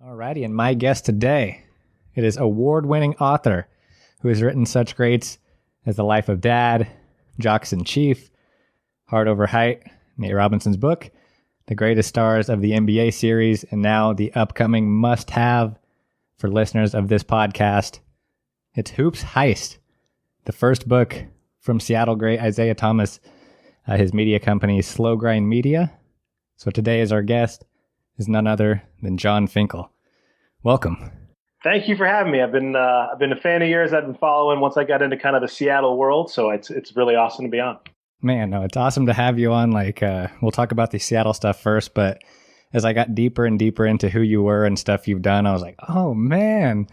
Alrighty, and my guest today, it is award-winning author who has written such greats as The Life of Dad, Jocks in Chief, Heart Over Height, Nate Robinson's book, The Greatest Stars of the NBA series, and now the upcoming must-have for listeners of this podcast. It's Hoops Heist, the first book from Seattle great Isaiah Thomas, his media company, Slow Grind Media. So today is our guest is none other than Jon Finkel. Welcome. Thank you for having me. I've been a fan of yours. I've been following once I got into kind of the Seattle world, so it's really awesome to be on. Man, no, it's awesome to have you on. We'll talk about the Seattle stuff first, but as I got deeper and deeper into who you were and stuff you've done, I was like, oh man,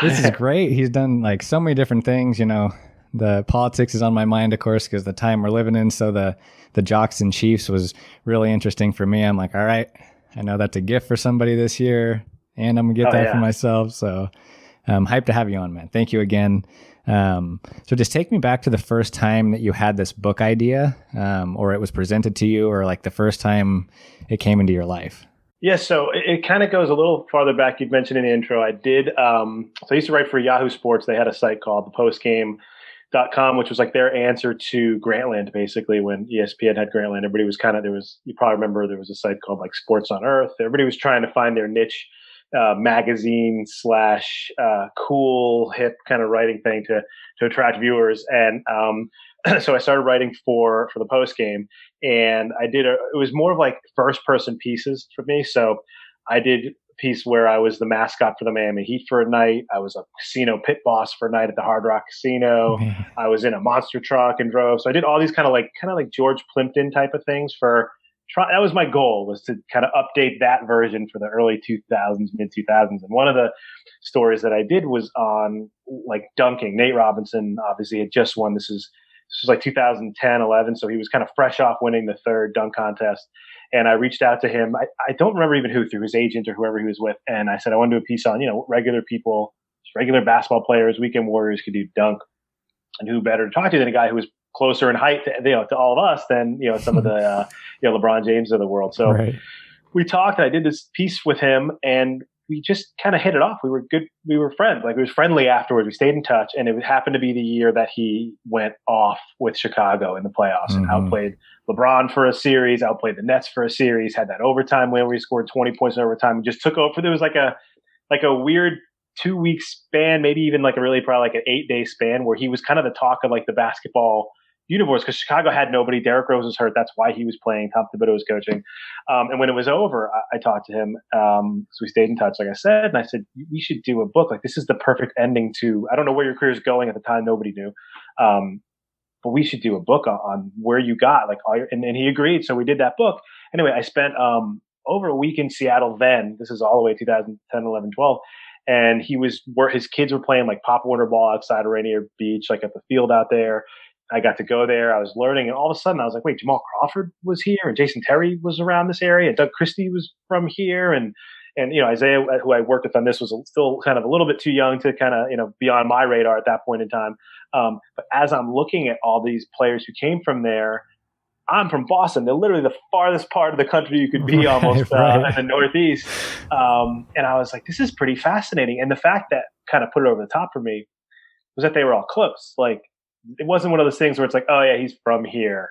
this is great. He's done like so many different things. You know, the politics is on my mind, of course, because the time we're living in. So the Jocks and Chiefs was really interesting for me. I'm like, all right, I know that's a gift for somebody this year, and I'm gonna get for myself. So I'm hyped to have you on, man. Thank you again. So just take me back to the first time that you had this book idea, or it was presented to you, or like the first time it came into your life. Yeah, so it kind of goes a little farther back. You'd mentioned in the intro, I did. So I used to write for Yahoo Sports. They had a site called thepostgame.com, which was like their answer to Grantland, basically, when ESPN had Grantland. Everybody was you probably remember there was a site called like Sports on Earth. Everybody was trying to find their niche magazine / cool, hip kind of writing thing to attract viewers. And so I started writing for the post game, and it was more of like first person pieces for me. So I did a piece where I was the mascot for the Miami Heat for a night. I was a casino pit boss for a night at the Hard Rock Casino. Man. I was in a monster truck and drove. So I did all these kind of like George Plimpton type of things that was my goal, was to kind of update that version for the early 2000s, mid 2000s. And one of the stories that I did was on like dunking. Nate Robinson obviously had just won. This was like 2010, 11. So he was kind of fresh off winning the third dunk contest. And I reached out to him. I don't remember even who, through his agent or whoever he was with. And I said, I want to do a piece on, regular people, regular basketball players, weekend warriors could do dunk. And who better to talk to than a guy who was closer in height to all of us than some of the LeBron James of the world. So We talked, and I did this piece with him, and we just kind of hit it off. We were good. We were friends. Like, we were friendly afterwards. We stayed in touch, and it happened to be the year that he went off with Chicago in the playoffs and outplayed LeBron for a series, outplayed the Nets for a series, had that overtime win where he scored 20 points in overtime, and just took over. There was like a weird 2-week span, maybe even probably like an 8-day span, where he was kind of the talk of like the basketball universe, because Chicago had nobody. Derrick Rose was hurt. That's why he was playing. Tom Thibodeau was coaching. And when it was over, I talked to him. So we stayed in touch, like I said, and I said, we should do a book. Like, this is the perfect ending to, I don't know where your career is going at the time. Nobody knew. But we should do a book on where you got like all your, and he agreed. So we did that book. Anyway, I spent over a week in Seattle then. This is all the way 2010, 11, 12. And his kids were playing like Pop Warner ball outside of Rainier Beach, like at the field out there. I got to go there. I was learning, and all of a sudden I was like, wait, Jamal Crawford was here, and Jason Terry was around this area, and Doug Christie was from here, and Isaiah, who I worked with on this, was still kind of a little bit too young to kind of be on my radar at that point in time. But as I'm looking at all these players who came from there, I'm from Boston. They're literally the farthest part of the country you could be, almost in the Northeast. And I was like, this is pretty fascinating. And the fact that kind of put it over the top for me was that they were all close. Like, it wasn't one of those things where it's like, oh yeah, he's from here.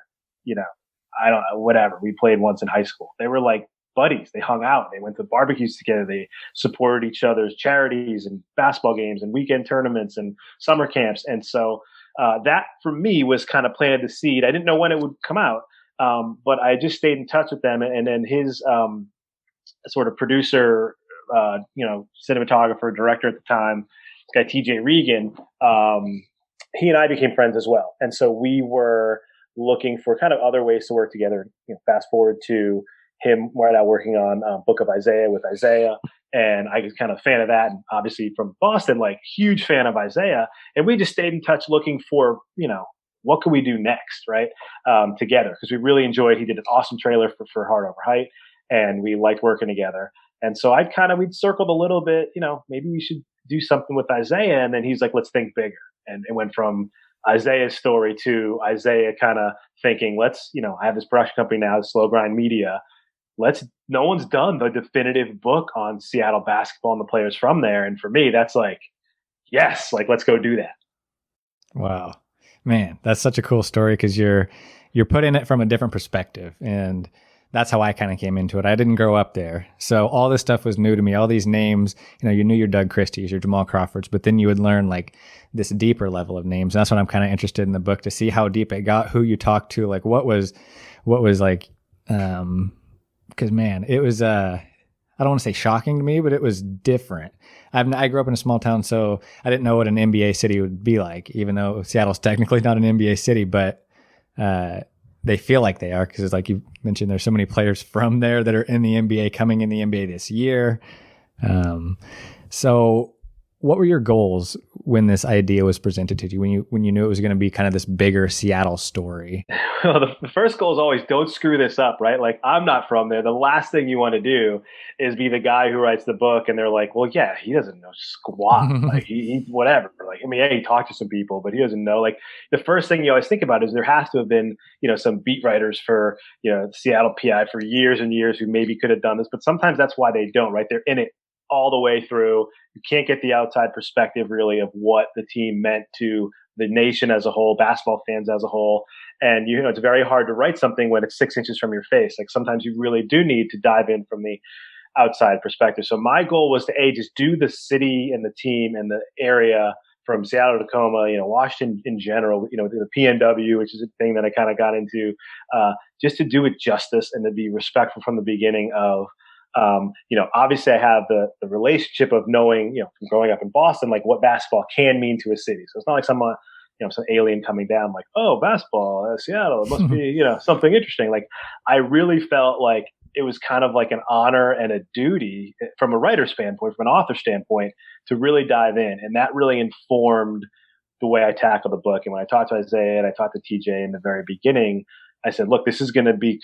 I don't know, whatever. We played once in high school. They were like buddies. They hung out. They went to barbecues together. They supported each other's charities and basketball games and weekend tournaments and summer camps. And so that for me was kind of planted the seed. I didn't know when it would come out, but I just stayed in touch with them. And then his sort of producer, cinematographer, director at the time, this guy TJ Regan, he and I became friends as well. And so we were looking for kind of other ways to work together. Fast forward to him right now working on Book of Isaiah with Isaiah. And I was kind of a fan of that. And obviously from Boston, like, huge fan of Isaiah. And we just stayed in touch looking for, what can we do next, right? Together. Because we really enjoyed, he did an awesome trailer for Heart Over Height, and we liked working together. And so we'd circled a little bit, maybe we should do something with Isaiah. And then he's like, let's think bigger. And it went from Isaiah's story to Isaiah kind of thinking, I have this production company now, Slow Grind Media. no one's done the definitive book on Seattle basketball and the players from there. And for me, that's like, yes, like, let's go do that. Wow, man, that's such a cool story because you're putting it from a different perspective, and that's how I kind of came into it. I didn't grow up there, so all this stuff was new to me. All these names, you knew your Doug Christie's, your Jamal Crawfords, but then you would learn like this deeper level of names. And that's what I'm kind of interested in the book, to see how deep it got, who you talked to, like what was like, because man, it was I don't want to say shocking to me, but it was different. I grew up in a small town, so I didn't know what an NBA city would be like, even though Seattle's technically not an NBA city, but they feel like they are, because it's like you mentioned, there's so many players from there that are in the NBA, coming in the NBA this year. So what were your goals when this idea was presented to you, when you knew it was going to be kind of this bigger Seattle story? Well, the first goal is always, don't screw this up, right? Like, I'm not from there. The last thing you want to do is be the guy who writes the book and they're like, well, yeah, he doesn't know squat. Like, he whatever. Like, I mean, yeah, he talked to some people, but he doesn't know. Like, the first thing you always think about is there has to have been, some beat writers for, Seattle PI for years and years who maybe could have done this, but sometimes that's why they don't, right? They're in it all the way through. You can't get the outside perspective really of what the team meant to the nation as a whole, basketball fans as a whole. And, it's very hard to write something when it's 6 inches from your face. Like, sometimes you really do need to dive in from the outside perspective. So my goal was to just do the city and the team and the area from Seattle to Tacoma, Washington in general, the PNW, which is a thing that I kind of got into, just to do it justice and to be respectful from the beginning of, obviously I have the relationship of knowing, from growing up in Boston, like what basketball can mean to a city. So it's not like some alien coming down like, oh, basketball, Seattle, it must be, something interesting. Like, I really felt like it was kind of like an honor and a duty from a writer's standpoint, from an author standpoint, to really dive in. And that really informed the way I tackled the book. And when I talked to Isaiah and I talked to TJ in the very beginning, I said, look, this is going to be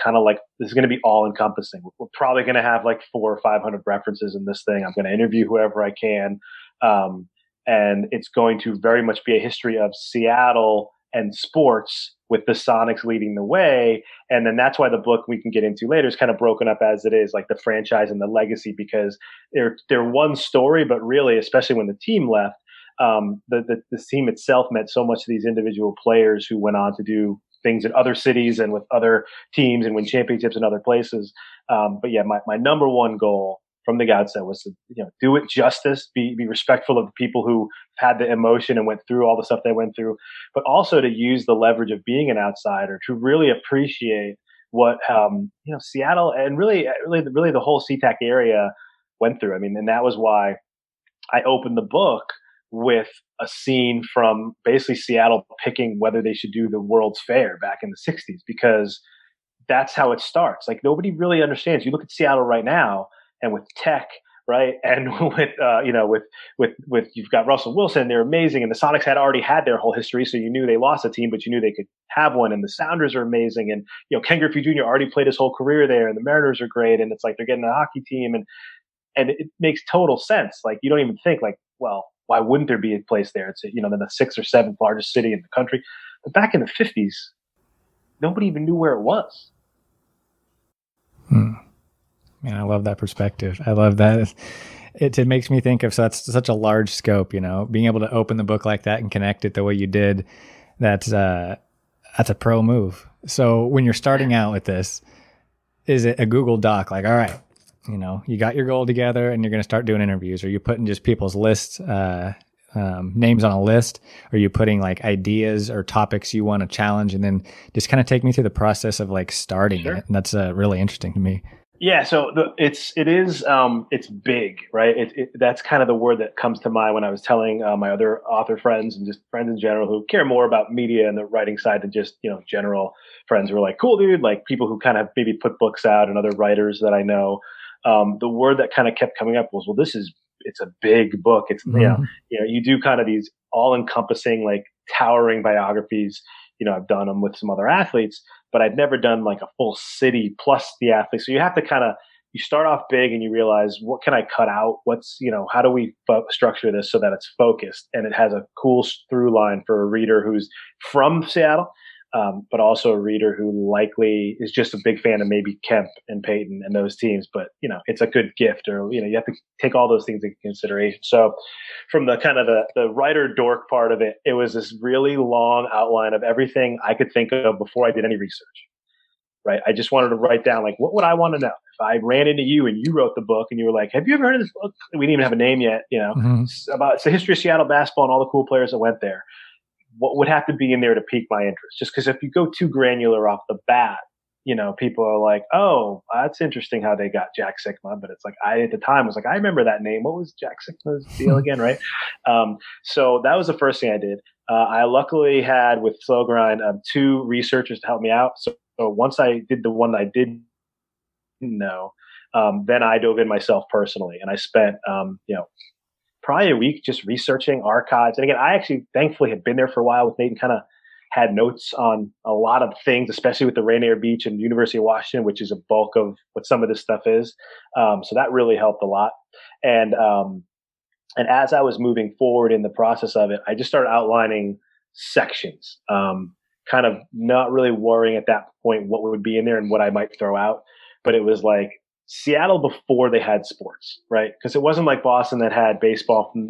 all encompassing. We're probably going to have like 400 or 500 references in this thing. I'm going to interview whoever I can. And it's going to very much be a history of Seattle and sports, with the Sonics leading the way. And then that's why the book we can get into later is kind of broken up as it is, like the franchise and the legacy, because they're one story, but really, especially when the team left, the team itself meant so much to these individual players who went on to do things in other cities and with other teams and win championships in other places. But yeah, my number one goal from the outset was to do it justice, be respectful of the people who had the emotion and went through all the stuff they went through, but also to use the leverage of being an outsider to really appreciate what Seattle and really the whole SeaTac area went through. I mean, and that was why I opened the book with a scene from basically Seattle picking whether they should do the World's Fair back in the 60s, because that's how it starts. Like, nobody really understands. You look at Seattle right now, and with tech, right, and with you've got Russell Wilson, they're amazing, and the Sonics had already had their whole history, so you knew they lost a team, but you knew they could have one, and the Sounders are amazing, and Ken Griffey Jr. already played his whole career there, and the Mariners are great, and it's like they're getting a hockey team, and it makes total sense. Like, you don't even think like, well, why wouldn't there be a place there? It's the 6th or 7th largest city in the country, but back in the 50s, nobody even knew where it was. Man, I love that perspective. I love that. It makes me think of that's such a large scope, being able to open the book like that and connect it the way you did. That's a pro move. So when you're starting out with this, is it a Google Doc? Like, all right, you got your goal together and you're going to start doing interviews. Are you putting just people's lists, names on a list? Are you putting like ideas or topics you want to challenge? And then just kind of take me through the process of like starting it. And that's really interesting to me. Yeah, so it's big, right? That's kind of the word that comes to mind when I was telling my other author friends and just friends in general who care more about media and the writing side than just general friends who are like, cool, dude, like people who kind of maybe put books out and other writers that I know. The word that kind of kept coming up was, well, it's a big book. It's you do kind of these all encompassing, like towering biographies. I've done them with some other athletes, but I'd never done like a full city plus the athletes. So you have to you start off big and you realize, what can I cut out? What's, how do we structure this so that it's focused and it has a cool through line for a reader who's from Seattle, but also a reader who likely is just a big fan of maybe Kemp and Peyton and those teams. But, it's a good gift, or, you have to take all those things into consideration. So from the kind of the writer dork part of it, it was this really long outline of everything I could think of before I did any research. Right. I just wanted to write down, like, what would I want to know if I ran into you and you wrote the book and you were like, have you ever heard of this book? We didn't even have a name yet, it's the history of Seattle basketball and all the cool players that went there. What would have to be in there to pique my interest? Just because if you go too granular off the bat, people are like, oh, that's interesting how they got Jack Sikma. But it's like, I, at the time, was like, I remember that name. What was Jack Sikma's deal again, right? So that was the first thing I did. I luckily had, with Slow Grind, 2 researchers to help me out. So once I did the one that I didn't know, then I dove in myself personally. And I spent, probably a week just researching archives. And again, I actually thankfully had been there for a while with Nate and kind of had notes on a lot of things, especially with the Rainier Beach and University of Washington, which is a bulk of what some of this stuff is. So that really helped a lot. And as I was moving forward in the process of it, I just started outlining sections, kind of not really worrying at that point what would be in there and what I might throw out. But it was like Seattle before they had sports, right? Because it wasn't like Boston that had baseball from,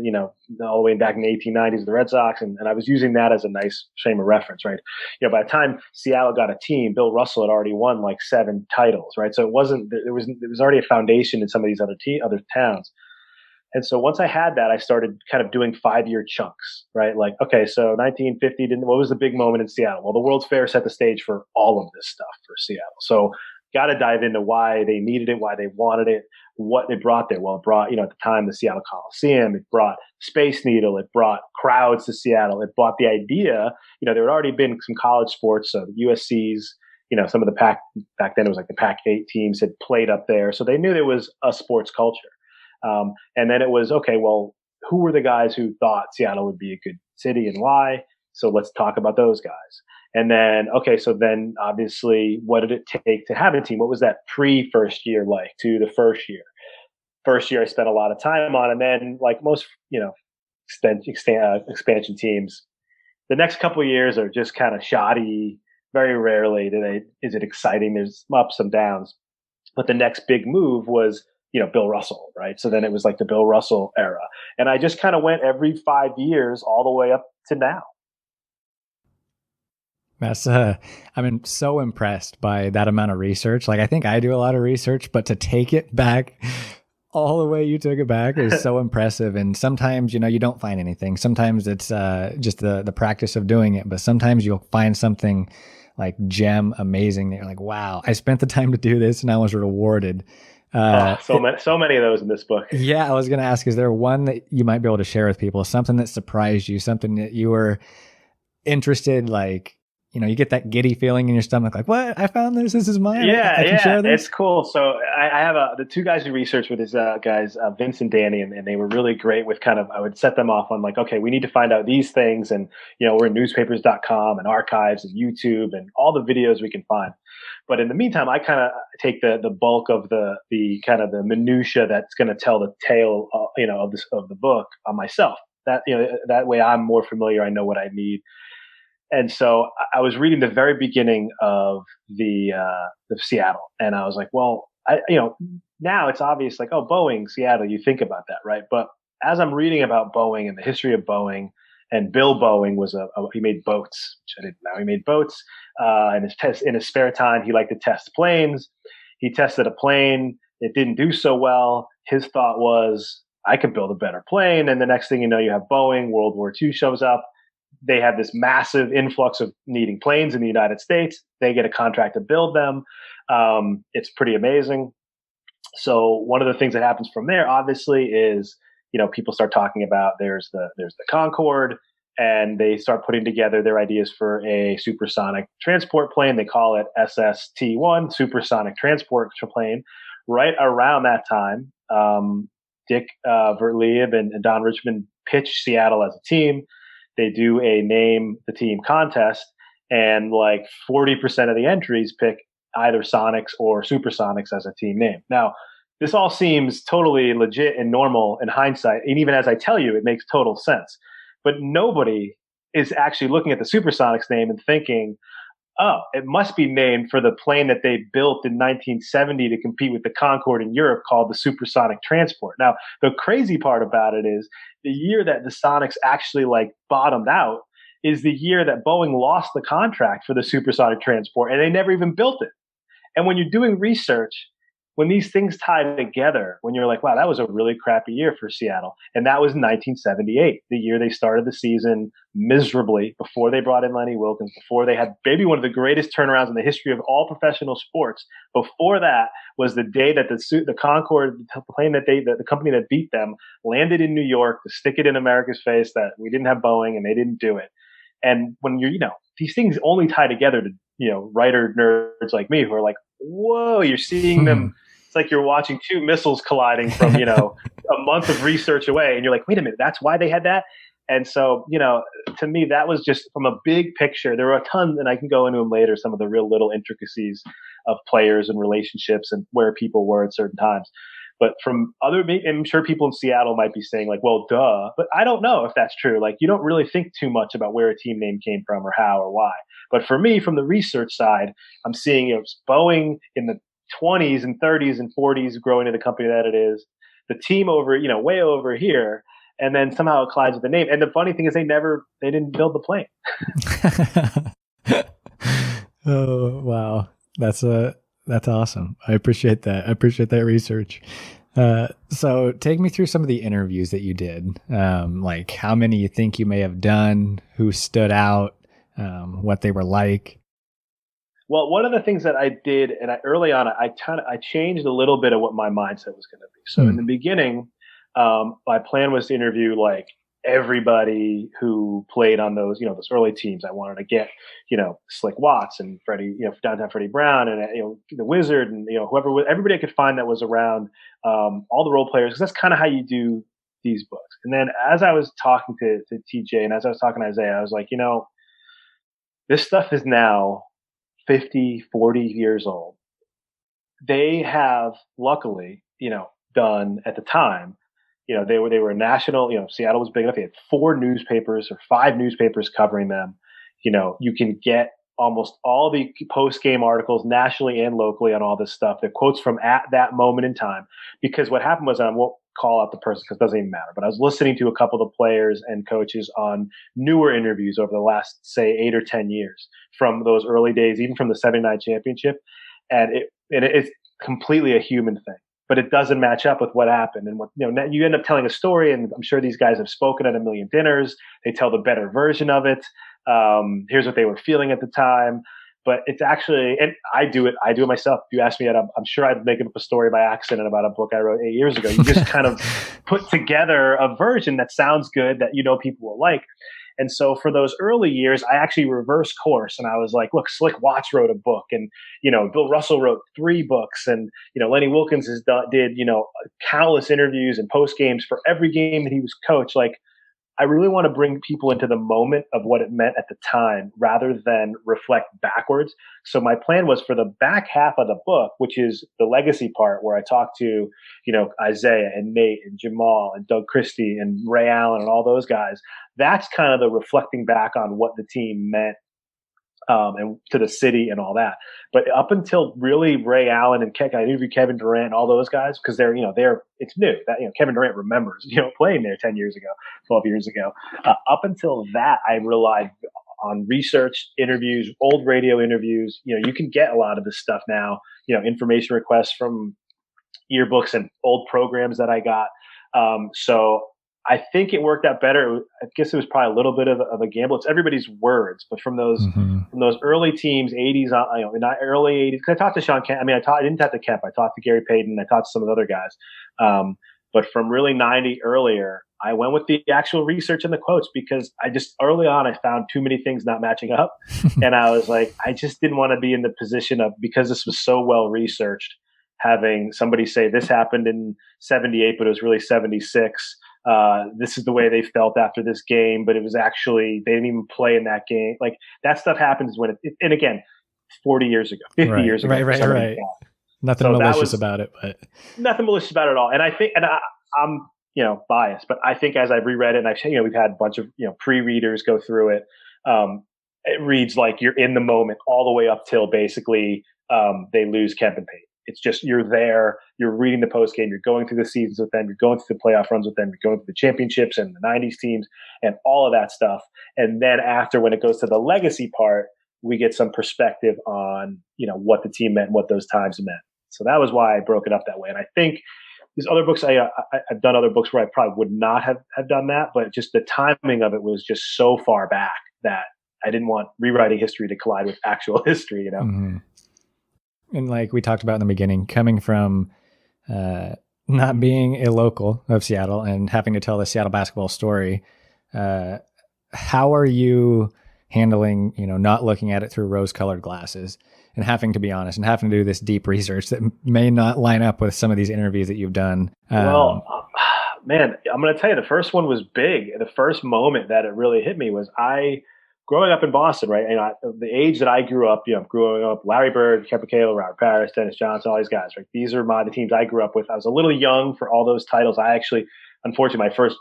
all the way back in the 1890s, the Red Sox. And I was using that as a nice frame of reference, right? By the time Seattle got a team, Bill Russell had already won like 7 titles, right? So it was already a foundation in some of these other towns. And so once I had that, I started kind of doing 5-year chunks, right? Like, okay, so 1950, what was the big moment in Seattle? Well, the World's Fair set the stage for all of this stuff for Seattle. So got to dive into why they needed it, why they wanted it, what it brought there. Well, it brought, at the time, the Seattle Coliseum. It brought Space Needle. It brought crowds to Seattle. It brought the idea, there had already been some college sports. So the USC's, some of the back then it was like the Pac-8 teams had played up there. So they knew there was a sports culture. And then it was, okay, well, who were the guys who thought Seattle would be a good city and why? So let's talk about those guys. And then, okay, so then obviously, what did it take to have a team? What was that pre-first year like to the first year? First year I spent a lot of time on, and then like most, expansion teams, the next couple of years are just kind of shoddy. Very rarely is it exciting. There's ups and downs. But the next big move was, Bill Russell, right? So then it was like the Bill Russell era. And I just kind of went every 5 years all the way up to now. That's I'm so impressed by that amount of research. Like, I think I do a lot of research, but to take it back all the way you took it back is so impressive. And sometimes, you don't find anything. Sometimes it's just the practice of doing it, but sometimes you'll find something like gem amazing that you're like, wow, I spent the time to do this and I was rewarded. So many of those in this book. Yeah, I was going to ask, is there one that you might be able to share with people, something that surprised you, something that you were interested, like, you get that giddy feeling in your stomach, like, what? I found this. This is mine. I can share this. It's cool. So I have the 2 guys who researched with these guys, Vince and Danny, and they were really great with I would set them off on like, okay, we need to find out these things. And, we're in newspapers.com and archives and YouTube and all the videos we can find. But in the meantime, I kind of take the bulk of the kind of the minutia that's going to tell the tale, of the book on myself. That, that way I'm more familiar. I know what I need. And so I was reading the very beginning of the Seattle, and I was like, well, now it's obvious, like, oh, Boeing, Seattle, you think about that, right? But as I'm reading about Boeing and the history of Boeing, and Bill Boeing was he made boats, which I didn't know. He made boats, in his spare time, he liked to test planes. He tested a plane. It didn't do so well. His thought was, I could build a better plane. And the next thing you know, you have Boeing, World War II shows up. They have this massive influx of needing planes in the United States. They get a contract to build them. It's pretty amazing. So one of the things that happens from there, obviously, is people start talking about there's the Concorde, and they start putting together their ideas for a supersonic transport plane. They call it SST-1, supersonic transport plane. Right around that time, Dick Vertlieb and Don Richmond pitch Seattle as a team. They do a name the team contest, and like 40% of the entries pick either Sonics or Supersonics as a team name. Now, this all seems totally legit and normal in hindsight. And even as I tell you, it makes total sense. But nobody is actually looking at the Supersonics name and thinking, oh, it must be named for the plane that they built in 1970 to compete with the Concorde in Europe called the Supersonic Transport. Now, the crazy part about it is the year that the Sonics actually like bottomed out is the year that Boeing lost the contract for the Supersonic Transport, and they never even built it. And when you're doing research, when these things tie together, when you're like, wow, that was a really crappy year for Seattle. And that was 1978, the year they started the season miserably, before they brought in Lenny Wilkens, before they had maybe one of the greatest turnarounds in the history of all professional sports. Before that was the day that the Concorde, the plane that the company that beat them, landed in New York to stick it in America's face that we didn't have Boeing and they didn't do it. And when you're, these things only tie together to, writer nerds like me who are like, whoa, you're seeing them. It's like you're watching two missiles colliding from, a month of research away. And you're like, wait a minute, that's why they had that. And so, to me, that was just from a big picture. There were a ton, and I can go into them later, some of the real little intricacies of players and relationships and where people were at certain times. But from I'm sure people in Seattle might be saying like, well, duh, but I don't know if that's true. Like, you don't really think too much about where a team name came from or how or why. But for me, from the research side, I'm seeing Boeing in the 20s and 30s and 40s growing to the company that it is, the team over, way over here, and then somehow it collides with the name. And the funny thing is they didn't build the plane. Oh, wow. That's awesome. I appreciate that. I appreciate that research. So take me through some of the interviews that you did. Like how many you think you may have done, who stood out, what they were like. Well, one of the things that I did, and early on, I changed a little bit of what my mindset was going to be. So in the beginning, my plan was to interview like everybody who played on those, those early teams. I wanted to get, Slick Watts and Freddie, downtown Freddie Brown and, the Wizard and, everybody I could find that was around, all the role players, because that's kind of how you do these books. And then as I was talking to TJ and as I was talking to Isaiah, I was like, this stuff is now 50, 40 years old. They have luckily, done at the time, they were a national, Seattle was big enough. They had 4 newspapers or 5 newspapers covering them. You can get almost all the post-game articles nationally and locally on all this stuff. The quotes from at that moment in time. Because what happened was, and I won't call out the person because it doesn't even matter, but I was listening to a couple of the players and coaches on newer interviews over the last, say, 8 or 10 years from those early days, even from the 79 championship. And it's completely a human thing. But it doesn't match up with what happened. And what, you end up telling a story, and I'm sure these guys have spoken at a million dinners. They tell the better version of it. Here's what they were feeling at the time. But it's actually, and I do it myself. If you ask me that, I'm sure I'd make up a story by accident about a book I wrote 8 years ago. You just kind of put together a version that sounds good that people will like. And so for those early years, I actually reversed course and I was like, look, Slick Watts wrote a book and, Bill Russell wrote 3 books and, Lenny Wilkens did, countless interviews and post games for every game that he was coached. Like, I really want to bring people into the moment of what it meant at the time rather than reflect backwards. So my plan was for the back half of the book, which is the legacy part where I talk to, Isaiah and Nate and Jamal and Doug Christie and Ray Allen and all those guys. That's kind of the reflecting back on what the team meant and to the city and all that. But up until really Ray Allen and I interviewed Kevin Durant and all those guys because they're it's new that Kevin Durant remembers playing there 10 years ago, 12 years ago. Up until that, I relied on research, interviews, old radio interviews. You can get a lot of this stuff now. Information requests from yearbooks and old programs that I got. So I think it worked out better. I guess it was probably a little bit of a gamble. It's everybody's words, but from those early teams, 80s, not early 80s. Cause I talked to Sean Kemp. I didn't talk to Kemp. I talked to Gary Payton. I talked to some of the other guys. But from really 90 earlier, I went with the actual research and the quotes because I just early on I found too many things not matching up, and I was like, I just didn't want to be in the position of, because this was so well researched, having somebody say this happened in 78, but it was really 76. This is the way they felt after this game, but it was actually, they didn't even play in that game. Like that stuff happens when and again, 40 years ago, 50 years ago. Right. Nothing malicious about it, but nothing malicious about it at all. And I think, and I'm, biased, but I think as I've reread it and we've had a bunch of, pre-readers go through it. it reads like you're in the moment all the way up till basically they lose Kemp and Payton. It's just you're there, you're reading the post game, you're going through the seasons with them, you're going through the playoff runs with them, you're going through the championships and the '90s teams and all of that stuff. And then after, when it goes to the legacy part, we get some perspective on what the team meant and what those times meant. So that was why I broke it up that way. And I think these other books, I've done other books where I probably would not have done that, but just the timing of it was just so far back that I didn't want rewriting history to collide with actual history, Mm-hmm. And like we talked about in the beginning, coming from not being a local of Seattle and having to tell the Seattle basketball story, how are you handling, not looking at it through rose-colored glasses and having to be honest and having to do this deep research that may not line up with some of these interviews that you've done? Well, man, I'm going to tell you, the first one was big. The first moment that it really hit me was growing up in Boston, right? And the age that I grew up, growing up, Larry Bird, Kemp Michaela, Robert Parrish, Dennis Johnson, all these guys, right? These are the teams I grew up with. I was a little young for all those titles. I actually, unfortunately, my first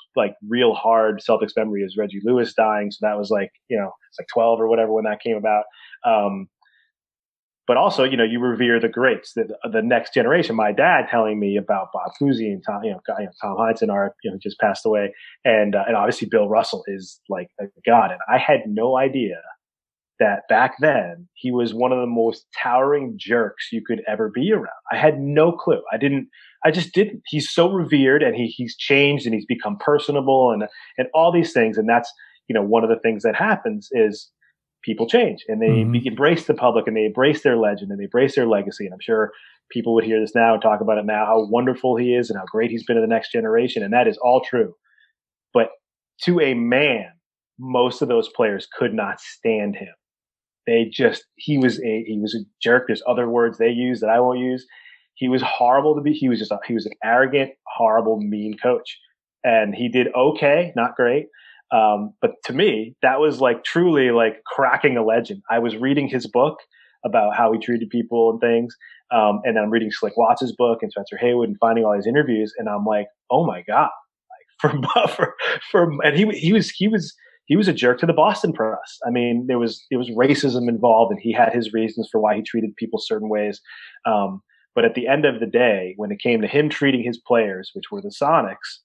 real hard Celtics memory is Reggie Lewis dying. So that was it's 12 or whatever when that came about. But also, you revere the greats, the next generation. My dad telling me about Bob Cousy and Tom, Tom Heinsohn, just passed away, and obviously Bill Russell is like a god. And I had no idea that back then he was one of the most towering jerks you could ever be around. I had no clue. I just didn't. He's so revered, and he's changed, and he's become personable, and all these things. And that's one of the things that happens is people change, and they embrace the public, and they embrace their legend, and they embrace their legacy. And I'm sure people would hear this now and talk about it now, how wonderful he is and how great he's been to the next generation. And that is all true. But to a man, most of those players could not stand him. He was a jerk. There's other words they use that I won't use. He was horrible to be. He was an arrogant, horrible, mean coach. And he did okay, not great. But to me, that was truly cracking a legend. I was reading his book about how he treated people and things. And I'm reading Slick Watts' book and Spencer Haywood and finding all these interviews. And I'm like, oh my God, and he was a jerk to the Boston press. I mean, there was racism involved, and he had his reasons for why he treated people certain ways. But at the end of the day, when it came to him treating his players, which were the Sonics,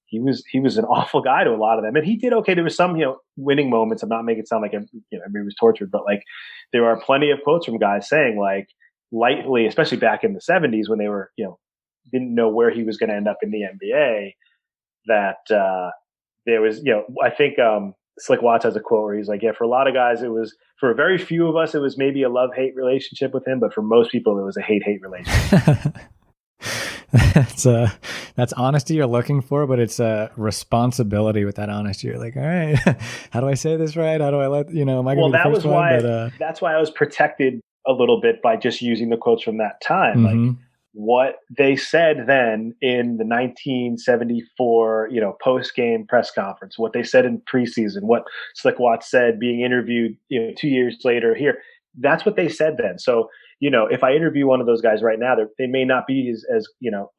he was an awful guy to a lot of them, and he did okay. There was some winning moments. I'm not making it sound like everybody was tortured, but there are plenty of quotes from guys saying lightly, especially back in the '70s when they were didn't know where he was going to end up in the NBA. That there was I think Slick Watts has a quote where he's like, yeah, for a lot of guys it was, for a very few of us it was maybe a love-hate relationship with him, but for most people it was a hate-hate relationship. That's honesty you're looking for, but it's a responsibility with that honesty. You're like, all right, how do I say this right? How do I am I going to be the first one? That's why I was protected a little bit by just using the quotes from that time. What they said then in the 1974, post-game press conference, what they said in preseason, what Slick Watts said being interviewed, 2 years later here, that's what they said then. So, if I interview one of those guys right now, they may not be as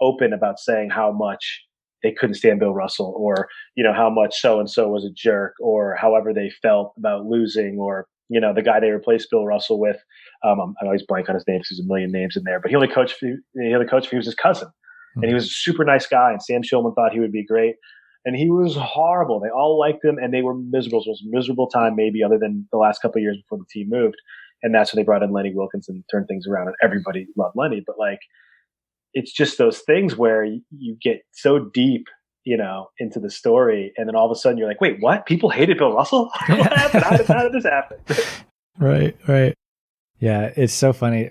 open about saying how much they couldn't stand Bill Russell, or, how much so-and-so was a jerk, or however they felt about losing, or, the guy they replaced Bill Russell with. I always blank on his name because there's a million names in there, but he only coached for, he was his cousin, and he was a super nice guy, and Sam Shulman thought he would be great. And he was horrible. They all liked him, and they were miserable. So it was a miserable time, maybe, other than the last couple of years before the team moved. And that's when they brought in Lenny Wilkinson and turned things around, and everybody loved Lenny. But it's just those things where you get so deep, into the story, and then all of a sudden you're like, wait, what? People hated Bill Russell? What happened? How did this happen? Right. Yeah, it's so funny.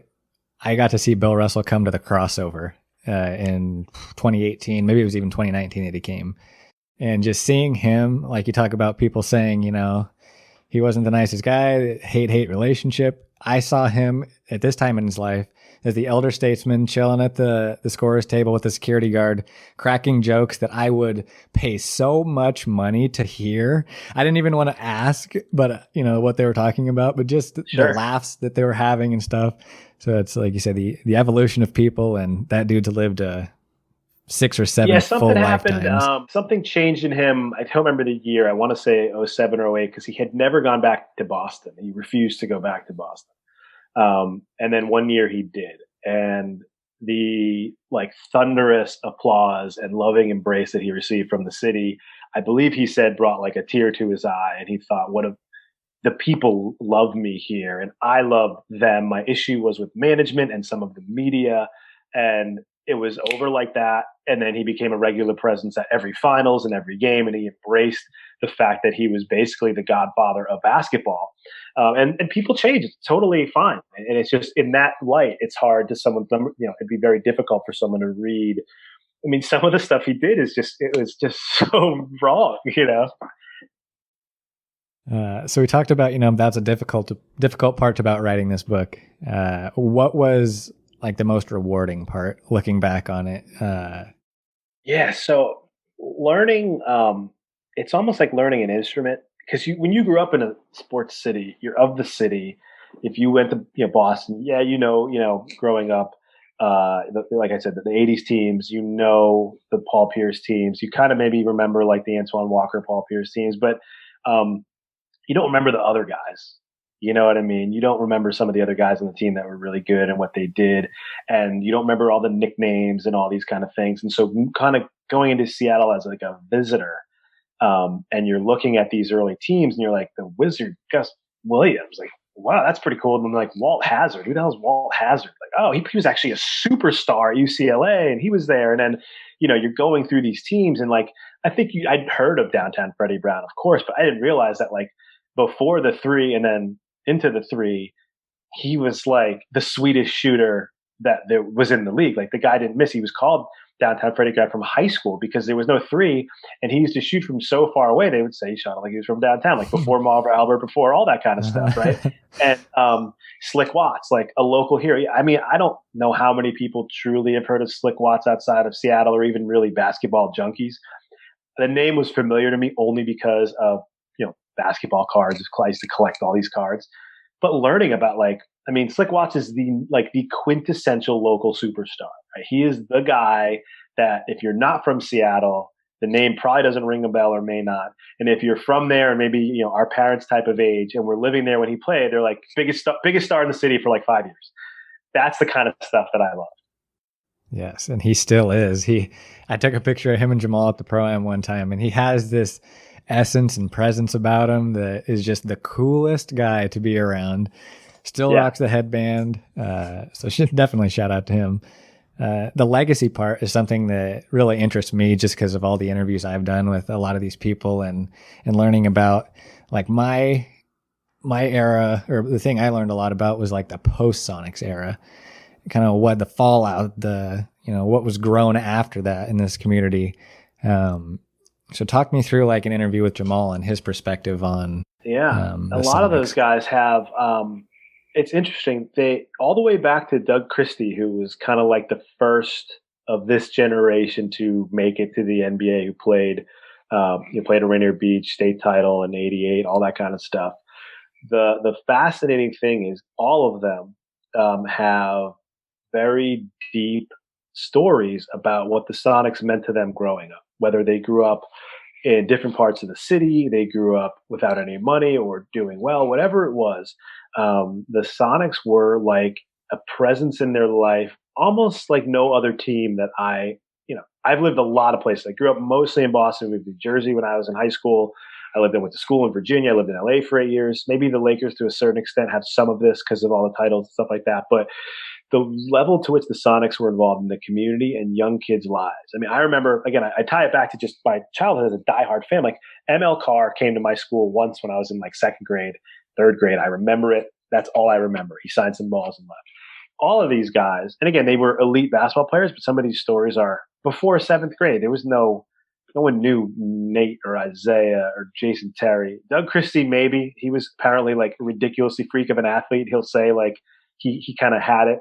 I got to see Bill Russell come to the crossover in 2018. Maybe it was even 2019 that he came. And just seeing him, like you talk about people saying, he wasn't the nicest guy, hate relationship. I saw him at this time in his life as the elder statesman chilling at the scorer's table with the security guard, cracking jokes that I would pay so much money to hear. I didn't even want to ask, but what they were talking about, but just the laughs that they were having and stuff. So it's like you said, the evolution of people, and that dude's lived a 6 or 7 Yeah, full something happened. lifetimes. Something changed in him. I don't remember the year. I want to say '07 or '08 because he had never gone back to Boston. He refused to go back to Boston. And then one year he did. And the like thunderous applause and loving embrace that he received from the city, I believe he said brought like a tear to his eye. And he thought, what a the people love me here and I love them. My issue was with management and some of the media, and it was over like that. And then he became a regular presence at every finals and every game, and he embraced the fact that he was basically the godfather of basketball. And people change; it's totally fine. And it's just in that light, it's hard to someone. It'd be very difficult for someone to read. I mean, some of the stuff he did is just it was just so wrong. So we talked about, that's a difficult part about writing this book. What was like the most rewarding part looking back on it? Yeah. So learning, it's almost like learning an instrument because when you grew up in a sports city, you're of the city. If you went to Boston, yeah, growing up, like I said, the '80s teams, the Paul Pierce teams. You kind of maybe remember like the Antoine Walker, Paul Pierce teams, but um, you don't remember the other guys. You know what I mean? You don't remember some of the other guys on the team that were really good and what they did. And you don't remember all the nicknames and all these kind of things. And so kind of going into Seattle as like a visitor, and you're looking at these early teams and you're like, the Wizard, Gus Williams, like, wow, that's pretty cool. And then like Walt Hazard, who the hell is Walt Hazard? Like, oh, he was actually a superstar at UCLA and he was there. And then, you're going through these teams and like, I think I'd heard of Downtown Freddie Brown, of course, but I didn't realize that like before the three and then into the three, he was like the sweetest shooter that there was in the league. Like the guy didn't miss. He was called Downtown Freddie Brown from high school because there was no three, and he used to shoot from so far away. They would say he shot like he was from downtown, like before Marv Albert, before all that kind of stuff, right? And Slick Watts, like a local hero. I mean, I don't know how many people truly have heard of Slick Watts outside of Seattle or even really basketball junkies. The name was familiar to me only because of basketball cards. I used to collect all these cards, but learning about Slick Watts is the quintessential local superstar. Right? He is the guy that if you're not from Seattle, the name probably doesn't ring a bell or may not. And if you're from there and maybe our parents' type of age and we're living there when he played, they're like biggest star in the city for like 5 years. That's the kind of stuff that I love. Yes, and he still is. I took a picture of him and Jamal at the Pro-Am one time, and he has this essence and presence about him that is just the coolest guy to be around. Still rocks the headband. So definitely shout out to him. The legacy part is something that really interests me just because of all the interviews I've done with a lot of these people and learning about like my era, or the thing I learned a lot about was like the post Sonics era, kind of what the fallout, what was grown after that in this community. So talk me through like an interview with Jamal and his perspective on. A lot of those guys have, it's interesting. They all the way back to Doug Christie, who was kind of like the first of this generation to make it to the NBA, who played at Rainier Beach, state title in '88, all that kind of stuff. The fascinating thing is all of them have very deep stories about what the Sonics meant to them growing up, whether they grew up in different parts of the city, they grew up without any money or doing well, whatever it was. The Sonics were like a presence in their life, almost like no other team that I've lived a lot of places. I grew up mostly in Boston, moved to New Jersey when I was in high school. I went to school in Virginia. I lived in LA for 8 years. Maybe the Lakers to a certain extent have some of this because of all the titles and stuff like that. But the level to which the Sonics were involved in the community and young kids' lives. I mean, I remember, again, I tie it back to just my childhood as a diehard fan. Like ML Carr came to my school once when I was in like second grade, third grade. I remember it. That's all I remember. He signed some balls and left. All of these guys, and again, they were elite basketball players, but some of these stories are before seventh grade. There was no one knew Nate or Isaiah or Jason Terry. Doug Christie, maybe. He was apparently like a ridiculously freak of an athlete. He'll say like he kind of had it.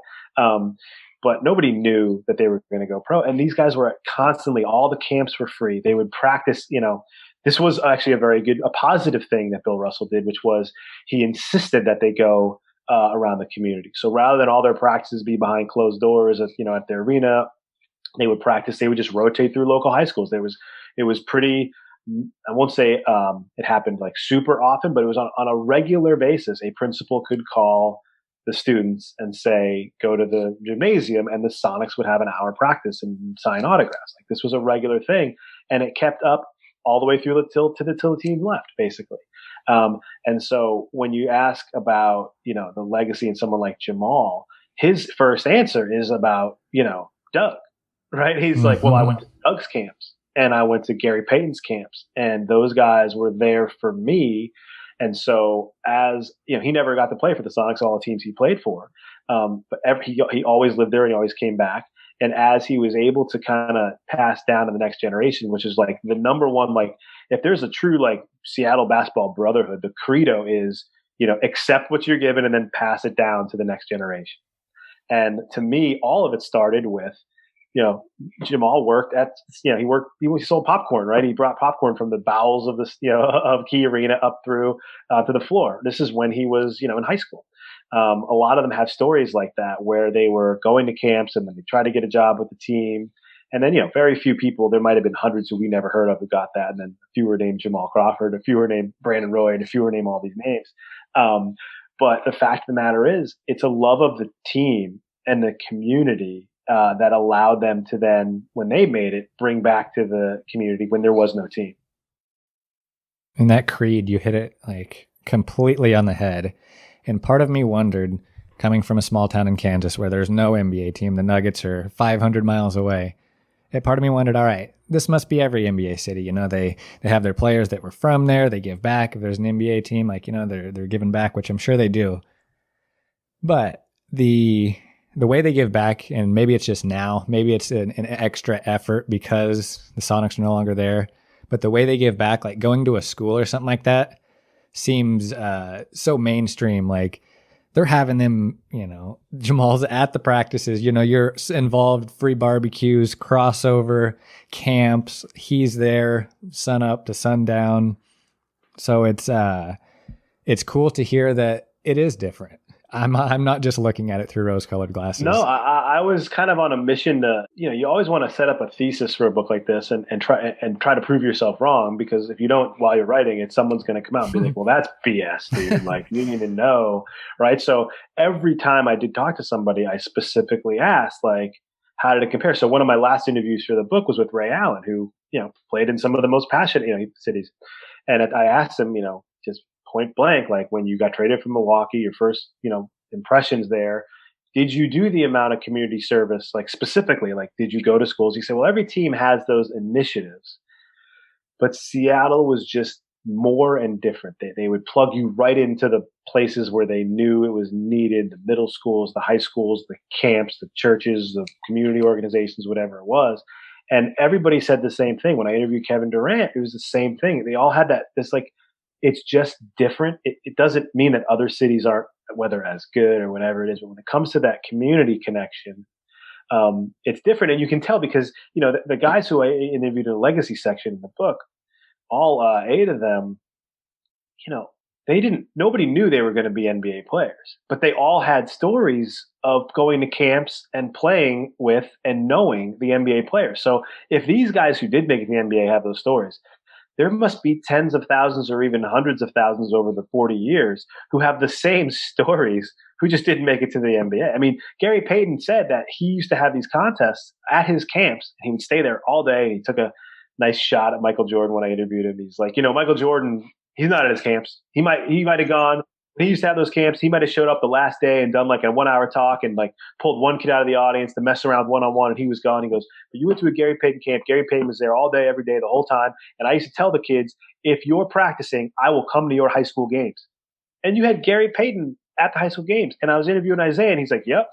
But nobody knew that they were going to go pro. And these guys were constantly, all the camps were free. They would practice, this was actually a positive thing that Bill Russell did, which was he insisted that they go around the community. So rather than all their practices be behind closed doors at the arena, They would practice. They would just rotate through local high schools. It was pretty. I won't say it happened like super often, but it was on a regular basis. A principal could call the students and say, "Go to the gymnasium," and the Sonics would have an hour practice and sign autographs. Like this was a regular thing, and it kept up all the way through till the team left, basically. And so when you ask about the legacy in someone like Jamal, his first answer is about Doug. Right? He's like, well, I went to Doug's camps and I went to Gary Payton's camps, and those guys were there for me. And so, as he never got to play for the Sonics, all the teams he played for, but he always lived there and he always came back. And as he was able to kind of pass down to the next generation, which is like the number one, like if there's a true like Seattle basketball brotherhood, the credo is accept what you're given and then pass it down to the next generation. And to me, all of it started with Jamal worked at, he sold popcorn, right? He brought popcorn from the bowels of this, of Key Arena up through to the floor. This is when he was, in high school. A lot of them have stories like that where they were going to camps and then they tried to get a job with the team. And then, very few people, there might have been hundreds who we never heard of who got that. And then a few were named Jamal Crawford, a few were named Brandon Roy, and a few were named all these names. But the fact of the matter is, it's a love of the team and the community that allowed them to then, when they made it, bring back to the community when there was no team. And that creed, you hit it like completely on the head. And part of me wondered, coming from a small town in Kansas where there's no NBA team, the Nuggets are 500 miles away. Part of me wondered, all right, this must be every NBA city. They have their players that were from there. They give back. If there's an NBA team, they're giving back, which I'm sure they do. But the way they give back, and maybe it's just now, maybe it's an extra effort because the Sonics are no longer there, but the way they give back, like going to a school or something like that, seems so mainstream. Like they're having them, Jamal's at the practices, you're involved, free barbecues, crossover, camps, he's there, sun up to sundown. So it's cool to hear that it is different. I'm not just looking at it through rose-colored glasses. No, I was kind of on a mission to, you always want to set up a thesis for a book like this and try to prove yourself wrong, because if you don't while you're writing it, someone's going to come out and be like, well, that's BS, dude. Like you didn't even know, right? So every time I did talk to somebody, I specifically asked, like, how did it compare? So one of my last interviews for the book was with Ray Allen, who played in some of the most passionate cities, and I asked him, just point blank, like when you got traded from Milwaukee, your first, impressions there, did you do the amount of community service? Like specifically, like, did you go to schools? He said, well, every team has those initiatives, but Seattle was just more and different. They would plug you right into the places where they knew it was needed, the middle schools, the high schools, the camps, the churches, the community organizations, whatever it was. And everybody said the same thing. When I interviewed Kevin Durant, it was the same thing. They all had this like, it's just different. It doesn't mean that other cities aren't, whether as good or whatever it is, but when it comes to that community connection, it's different. And you can tell because, the guys who I interviewed in the legacy section in the book, all 8 of them, nobody knew they were going to be NBA players, but they all had stories of going to camps and playing with and knowing the NBA players. So if these guys who did make it to the NBA have those stories, there must be tens of thousands or even hundreds of thousands over the 40 years who have the same stories who just didn't make it to the NBA. I mean, Gary Payton said that he used to have these contests at his camps. And he would stay there all day. And he took a nice shot at Michael Jordan when I interviewed him. He's like, Michael Jordan, he's not at his camps. He might have gone. He used to have those camps. He might have showed up the last day and done like a 1-hour talk and like pulled one kid out of the audience to mess around one-on-one, and he was gone. He goes, but you went to a Gary Payton camp. Gary Payton was there all day, every day, the whole time. And I used to tell the kids, if you're practicing, I will come to your high school games. And you had Gary Payton at the high school games. And I was interviewing Isaiah, and he's like, yep.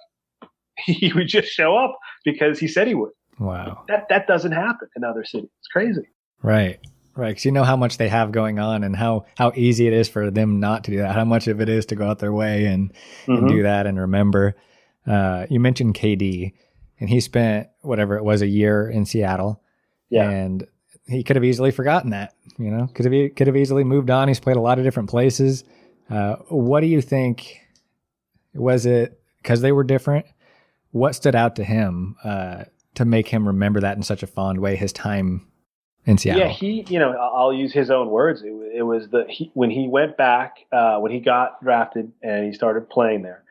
He would just show up because he said he would. Wow. That doesn't happen in other cities. It's crazy. Right. Right, because you know how much they have going on and how easy it is for them not to do that, how much of it is to go out their way and do that and remember. You mentioned KD, and he spent whatever it was, a year in Seattle. Yeah. And he could have easily forgotten that, could have easily moved on. He's played a lot of different places. What do you think? Was it because they were different? What stood out to him to make him remember that in such a fond way, his time in Seattle? Yeah, I'll use his own words. It was when he went back, when he got drafted and he started playing there,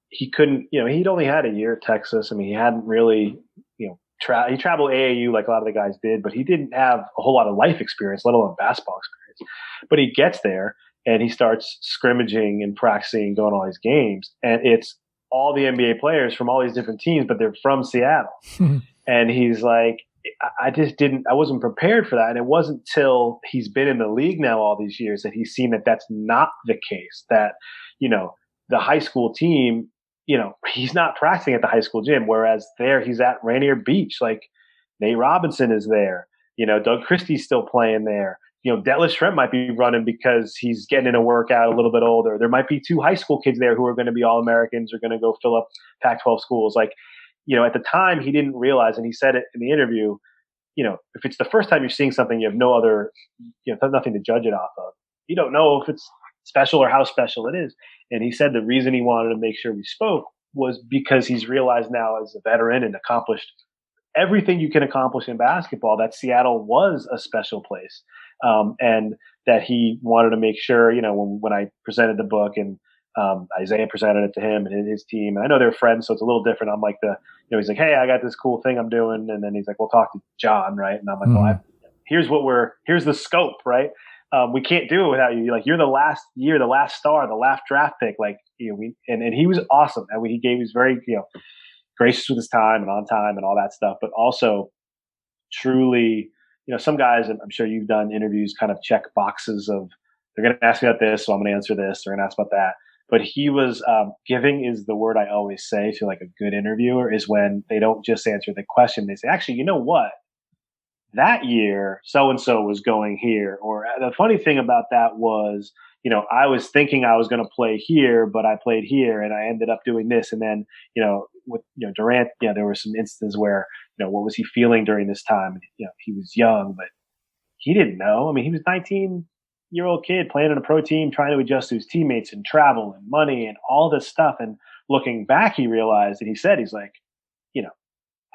he couldn't, he'd only had a year at Texas. I mean, he hadn't really, he traveled AAU like a lot of the guys did, but he didn't have a whole lot of life experience, let alone basketball experience. But he gets there and he starts scrimmaging and practicing, going to all these games. And it's all the NBA players from all these different teams, but they're from Seattle. And he's like, I wasn't prepared for that. And it wasn't till he's been in the league now all these years that he's seen that that's not the case, that, the high school team, he's not practicing at the high school gym, whereas there he's at Rainier Beach. Like Nate Robinson is there, Doug Christie's still playing there. Detlef Schrempf might be running because he's getting in a workout a little bit older. There might be 2 high school kids there who are going to be All-Americans or going to go fill up Pac-12 schools. Like, at the time he didn't realize, and he said it in the interview, if it's the first time you're seeing something, you have no other, nothing to judge it off of. You don't know if it's special or how special it is. And he said the reason he wanted to make sure we spoke was because he's realized now as a veteran and accomplished everything you can accomplish in basketball, that Seattle was a special place. And that he wanted to make sure, when I presented the book and Isaiah presented it to him and his team, and I know they're friends, so it's a little different. I'm like he's like, hey, I got this cool thing I'm doing. And then he's like, we'll talk to John, right? And I'm like, well, here's the scope, right? We can't do it without you. Like, you're the last year, the last star, the last draft pick. Like, and he was awesome. And he was very, gracious with his time and on time and all that stuff, but also truly, some guys, and I'm sure you've done interviews, kind of check boxes of, they're going to ask me about this, so I'm going to answer this. They're going to ask about that. But he was, giving is the word I always say to like a good interviewer, is when they don't just answer the question. They say, actually, you know what? That year, so-and-so was going here. Or the funny thing about that was, I was thinking I was going to play here, but I played here and I ended up doing this. And then, with, Durant, there were some instances where, what was he feeling during this time? He was young, but he didn't know. I mean, he was 19-year-old kid playing in a pro team, trying to adjust to his teammates and travel and money and all this stuff. And looking back, he realized, and he's like,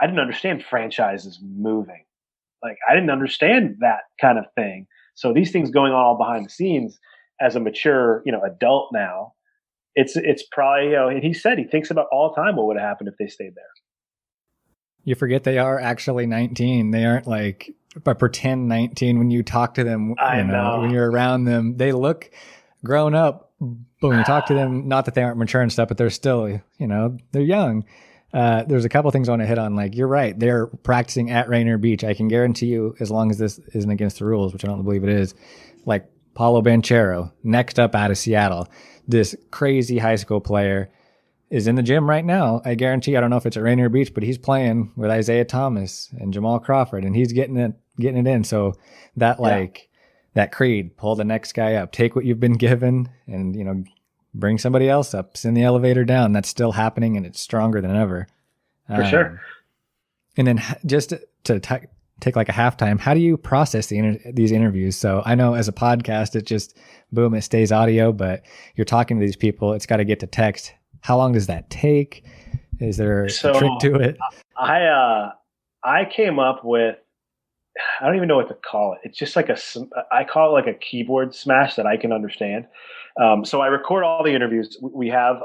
I didn't understand franchises moving. Like, I didn't understand that kind of thing. So these things going on all behind the scenes as a mature, adult now, it's probably, and he said he thinks about all the time what would have happened if they stayed there. You forget they are actually 19. They aren't like a pretend 19 when you talk to them, when you're around them. They look grown up, but when you talk to them, not that they aren't mature and stuff, but they're still, they're young. There's a couple things I want to hit on. Like, you're right. They're practicing at Rainier Beach. I can guarantee you, as long as this isn't against the rules, which I don't believe it is, like Paulo Banchero, next up out of Seattle, this crazy high school player is in the gym right now. I guarantee, I don't know if it's at Rainier Beach, but he's playing with Isaiah Thomas and Jamal Crawford, and he's getting it in. So that that creed, pull the next guy up, take what you've been given, and bring somebody else up, send the elevator down. That's still happening, and it's stronger than ever. For sure. And then just to take like a halftime, how do you process these interviews? So I know as a podcast, it just, boom, it stays audio, but you're talking to these people, it's got to get to text. How long does that take? Is there a trick to it? I came up with, I don't even know what to call it. It's just like I call it like a keyboard smash that I can understand. So I record all the interviews. We have,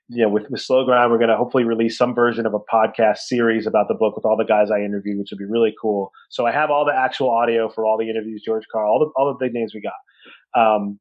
with Slow Grind, we're going to hopefully release some version of a podcast series about the book with all the guys I interviewed, which would be really cool. So I have all the actual audio for all the interviews, George Carl, all the big names we got.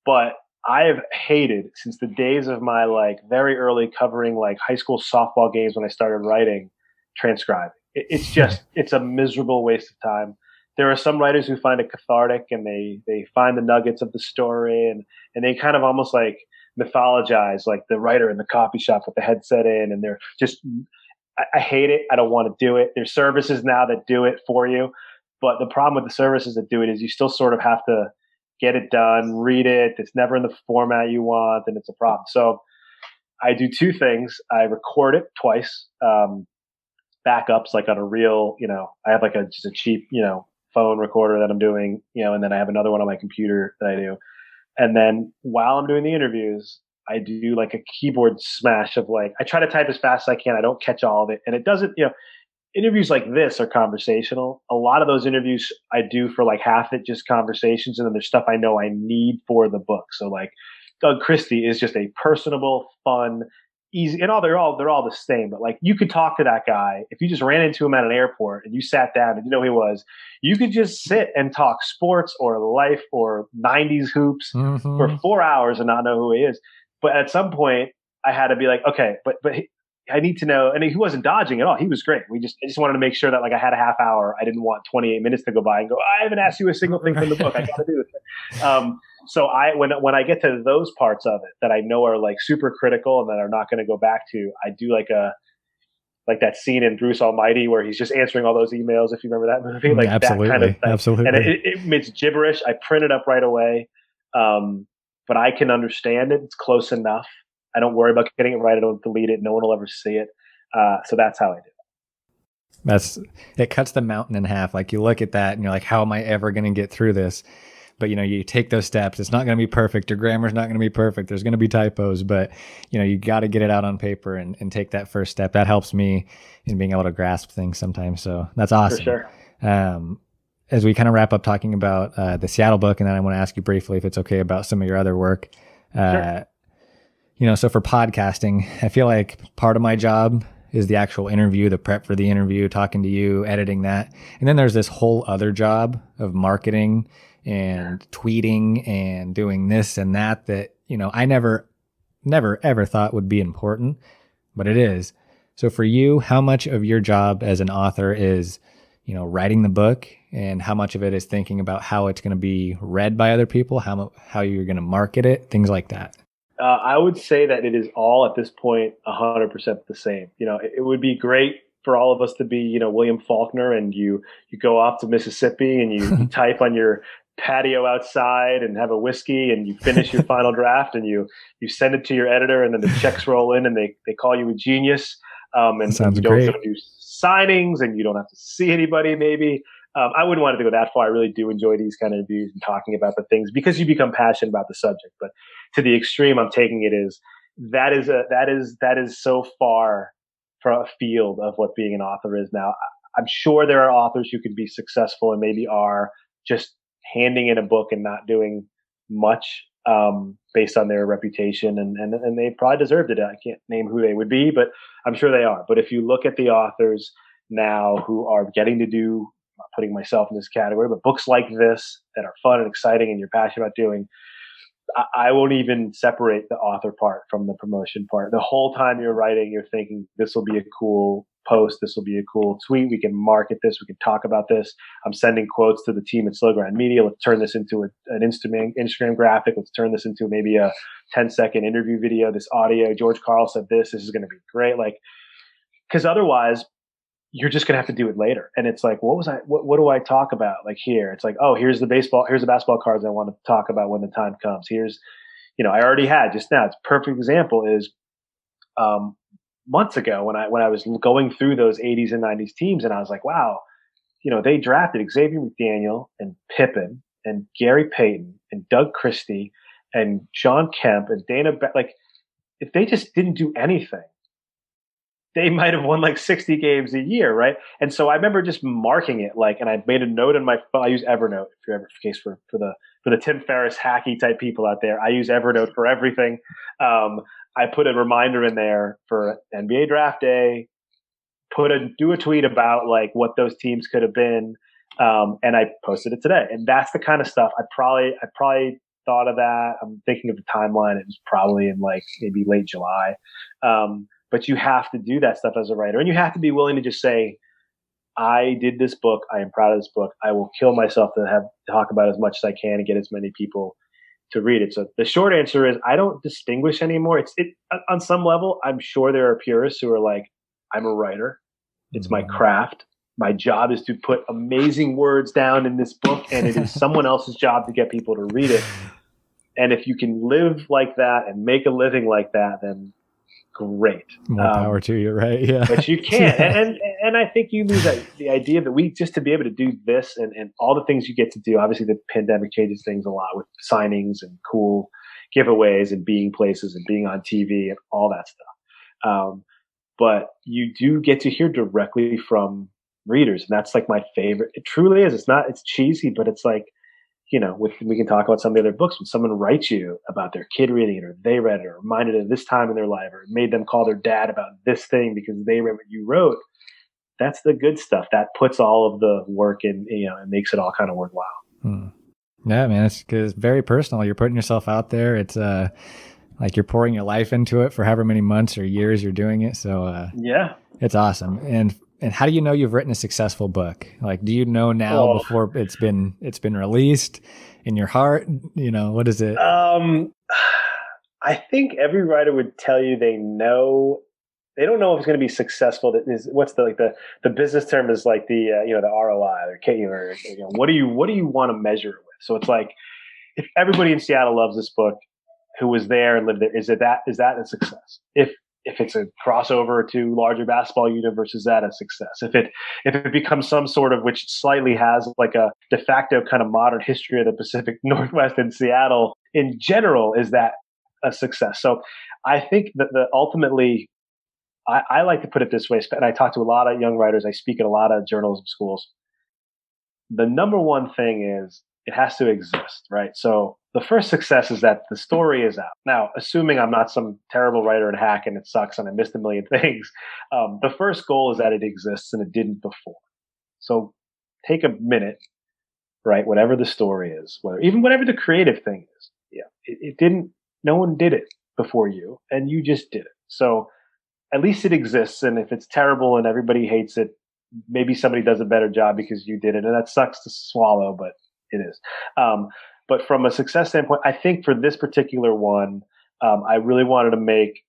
But I have hated, since the days of my like very early covering like high school softball games when I started writing, transcribing. It's just, it's a miserable waste of time. There are some writers who find it cathartic and they find the nuggets of the story and they kind of almost like mythologize like the writer in the coffee shop with the headset in, and they're just, I hate it. I don't want to do it. There's services now that do it for you. But the problem with the services that do it is you still sort of have to get it done, read it. It's never in the format you want, and it's a problem. So I do two things. I record it twice, backups like on a real, I have like just a cheap, phone recorder that I'm doing, and then I have another one on my computer that I do. And then while I'm doing the interviews, I do like a keyboard smash of like, I try to type as fast as I can. I don't catch all of it. And it doesn't, interviews like this are conversational. A lot of those interviews I do for like half it, just conversations. And then there's stuff I know I need for the book. So like Doug Christie is just a personable, fun, easy, and they're all the same. But like you could talk to that guy if you just ran into him at an airport and you sat down and you know who he was. You could just sit and talk sports or life or 90s hoops for 4 hours and not know who he is. But at some point, I had to be like, okay, but I need to know. And he wasn't dodging at all. He was great. I just wanted to make sure that like I had a half hour. I didn't want 28 minutes to go by and go, I haven't asked you a single thing from the book. I got to do this. So when I get to those parts of it that I know are like super critical and that are not going to go back to, I do like that scene in Bruce Almighty where he's just answering all those emails. If you remember that movie, like absolutely, that kind of thing. Absolutely. And it's gibberish. I print it up right away. But I can understand it. It's close enough. I don't worry about getting it right. I don't delete it. No one will ever see it. So that's how I do it. It cuts the mountain in half. Like you look at that and you're like, how am I ever going to get through this? But you take those steps. It's not going to be perfect. Your grammar's not going to be perfect. There's going to be typos, but you got to get it out on paper and take that first step. That helps me in being able to grasp things sometimes. So that's awesome. For sure. As we kind of wrap up talking about the Seattle book, and then I want to ask you briefly if it's okay about some of your other work. Sure. So for podcasting, I feel like part of my job is the actual interview, the prep for the interview, talking to you, editing that. And then there's this whole other job of marketing and tweeting and doing this and that I never ever thought would be important, but it is. So for you, how much of your job as an author is, writing the book, and how much of it is thinking about how it's going to be read by other people, how you're going to market it, things like that? I would say that it is all at this point 100% the same. It would be great for all of us to be, William Faulkner, and you go off to Mississippi and you type on your patio outside and have a whiskey and you finish your final draft and you send it to your editor, and then the checks roll in and they call you a genius. And you don't have to do signings and you don't have to see anybody maybe. I wouldn't want it to go that far. I really do enjoy these kind of interviews and talking about the things because you become passionate about the subject. But to the extreme I'm taking it is that is so far from a field of what being an author is now. I'm sure there are authors who can be successful and maybe are just handing in a book and not doing much based on their reputation, and they probably deserved it. I can't name who they would be, but I'm sure they are. But if you look at the authors now who are getting to do, I'm not putting myself in this category, but books like this that are fun and exciting and you're passionate about doing, I won't even separate the author part from the promotion part. The whole time you're writing, you're thinking, this will be a cool post. This will be a cool tweet. We can market this. We can talk about this. I'm sending quotes to the team at Slow Grind Media. Let's turn this into an Instagram graphic. Let's turn this into maybe a 10-second interview video. This audio, George Carl said this. This is going to be great. Because otherwise, you're just going to have to do it later. And it's like, what do I talk about? Like here, it's like, oh, here's the basketball cards I want to talk about when the time comes. Here's, I already had just now. It's a perfect example is, months ago when I was going through those 80s and 90s teams, and I was like, wow, they drafted Xavier McDaniel and Pippen and Gary Payton and Doug Christie and John Kemp and Dana. If they just didn't do anything, they might have won like 60 games a year, right? And so I remember just marking it and I made a note in my phone. I use Evernote for the Tim Ferriss hacky type people out there. I use Evernote for everything. I put a reminder in there for NBA draft day, do a tweet about what those teams could have been. And I posted it today. And that's the kind of stuff I probably thought of that. I'm thinking of the timeline. It was probably in maybe late July. But you have to do that stuff as a writer, and you have to be willing to just say, I did this book. I am proud of this book. I will kill myself to talk about as much as I can and get as many people to read it. So the short answer is I don't distinguish anymore. It on some level, I'm sure there are purists who are like, I'm a writer. It's my craft. My job is to put amazing words down in this book, and it is someone else's job to get people to read it. And if you can live like that and make a living like that, then great. More power to you, right? Yeah. But you can't. And I think you lose the idea that we just to be able to do this and all the things you get to do. Obviously, the pandemic changes things a lot with signings and cool giveaways and being places and being on TV and all that stuff. But you do get to hear directly from readers, and that's like my favorite. It truly is. It's cheesy, but it's like, we can talk about some of the other books. When someone writes you about their kid reading it, or they read it, or reminded of this time in their life, or made them call their dad about this thing because they read what you wrote, that's the good stuff. That puts all of the work in, and makes it all kind of worthwhile. Yeah, man, it's very personal. You're putting yourself out there. It's like you're pouring your life into it for however many months or years you're doing it. So yeah, it's awesome. And how do you know you've written a successful book? Like, do you know now before it's been released in your heart? What is it? I think every writer would tell you they know. They don't know if it's going to be successful. That is, what's the business term is like the ROI or K, or what do you want to measure it with? So it's like, if everybody in Seattle loves this book, who was there and lived there, is that a success? If it's a crossover to larger basketball universe, is that a success? If it becomes some sort of, which slightly has like a de facto kind of modern history of the Pacific Northwest and Seattle in general, is that a success? So I think that ultimately, I like to put it this way, and I talk to a lot of young writers. I speak at a lot of journalism schools. The number one thing is it has to exist, right? So the first success is that the story is out. Now, assuming I'm not some terrible writer and hack and it sucks and I missed a million things, the first goal is that it exists and it didn't before. So take a minute, right? Whatever the story is, whatever the creative thing is, it didn't. No one did it before you, and you just did it. So at least it exists, and if it's terrible and everybody hates it, maybe somebody does a better job because you did it, and that sucks to swallow, but it is. But from a success standpoint, I think for this particular one, I really wanted to make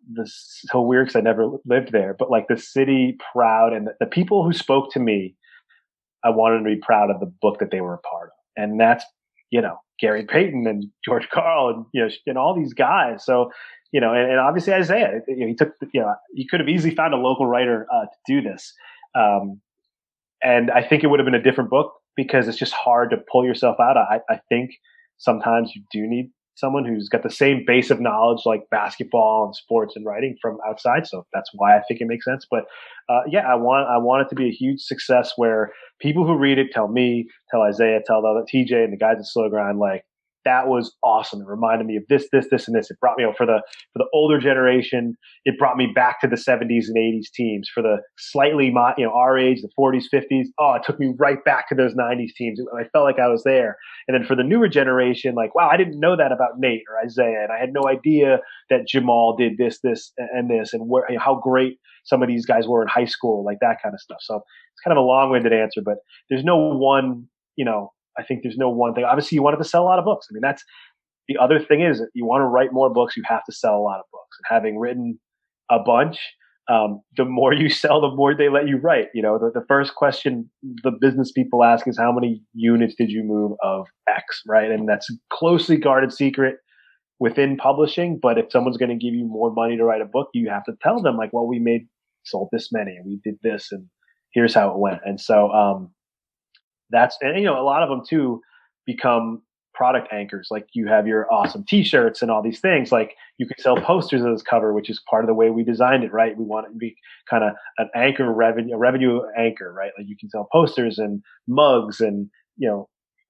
this so weird because I never lived there, but like the city proud, and the people who spoke to me, I wanted to be proud of the book that they were a part of, and that's Gary Payton and George Carl and all these guys. So. And obviously Isaiah, he took, he could have easily found a local writer to do this. And I think it would have been a different book because it's just hard to pull yourself out. I think sometimes you do need someone who's got the same base of knowledge like basketball and sports and writing from outside. So that's why I think it makes sense. But I want it to be a huge success where people who read it tell me, tell Isaiah, tell the other TJ and the guys at Slow Grind, like, that was awesome. It reminded me of this, and this. It brought me, for the older generation, it brought me back to the 70s and 80s teams. For the slightly, our age, the 40s, 50s, it took me right back to those 90s teams. I felt like I was there. And then for the newer generation, like, wow, I didn't know that about Nate or Isaiah, and I had no idea that Jamal did this, and this, and how great some of these guys were in high school, like that kind of stuff. So it's kind of a long-winded answer, but there's no one, I think there's no one thing. Obviously, you wanted to sell a lot of books. I mean, that's the other thing is you want to write more books, you have to sell a lot of books. And having written a bunch, the more you sell, the more they let you write. The first question the business people ask is how many units did you move of X, right? And that's a closely guarded secret within publishing. But if someone's going to give you more money to write a book, you have to tell them like, well, sold this many and we did this and here's how it went. And so, and a lot of them too become product anchors. Like you have your awesome t-shirts and all these things. Like you can sell posters as cover, which is part of the way we designed it, right? We want it to be kind of an anchor revenue anchor, right? Like you can sell posters and mugs and,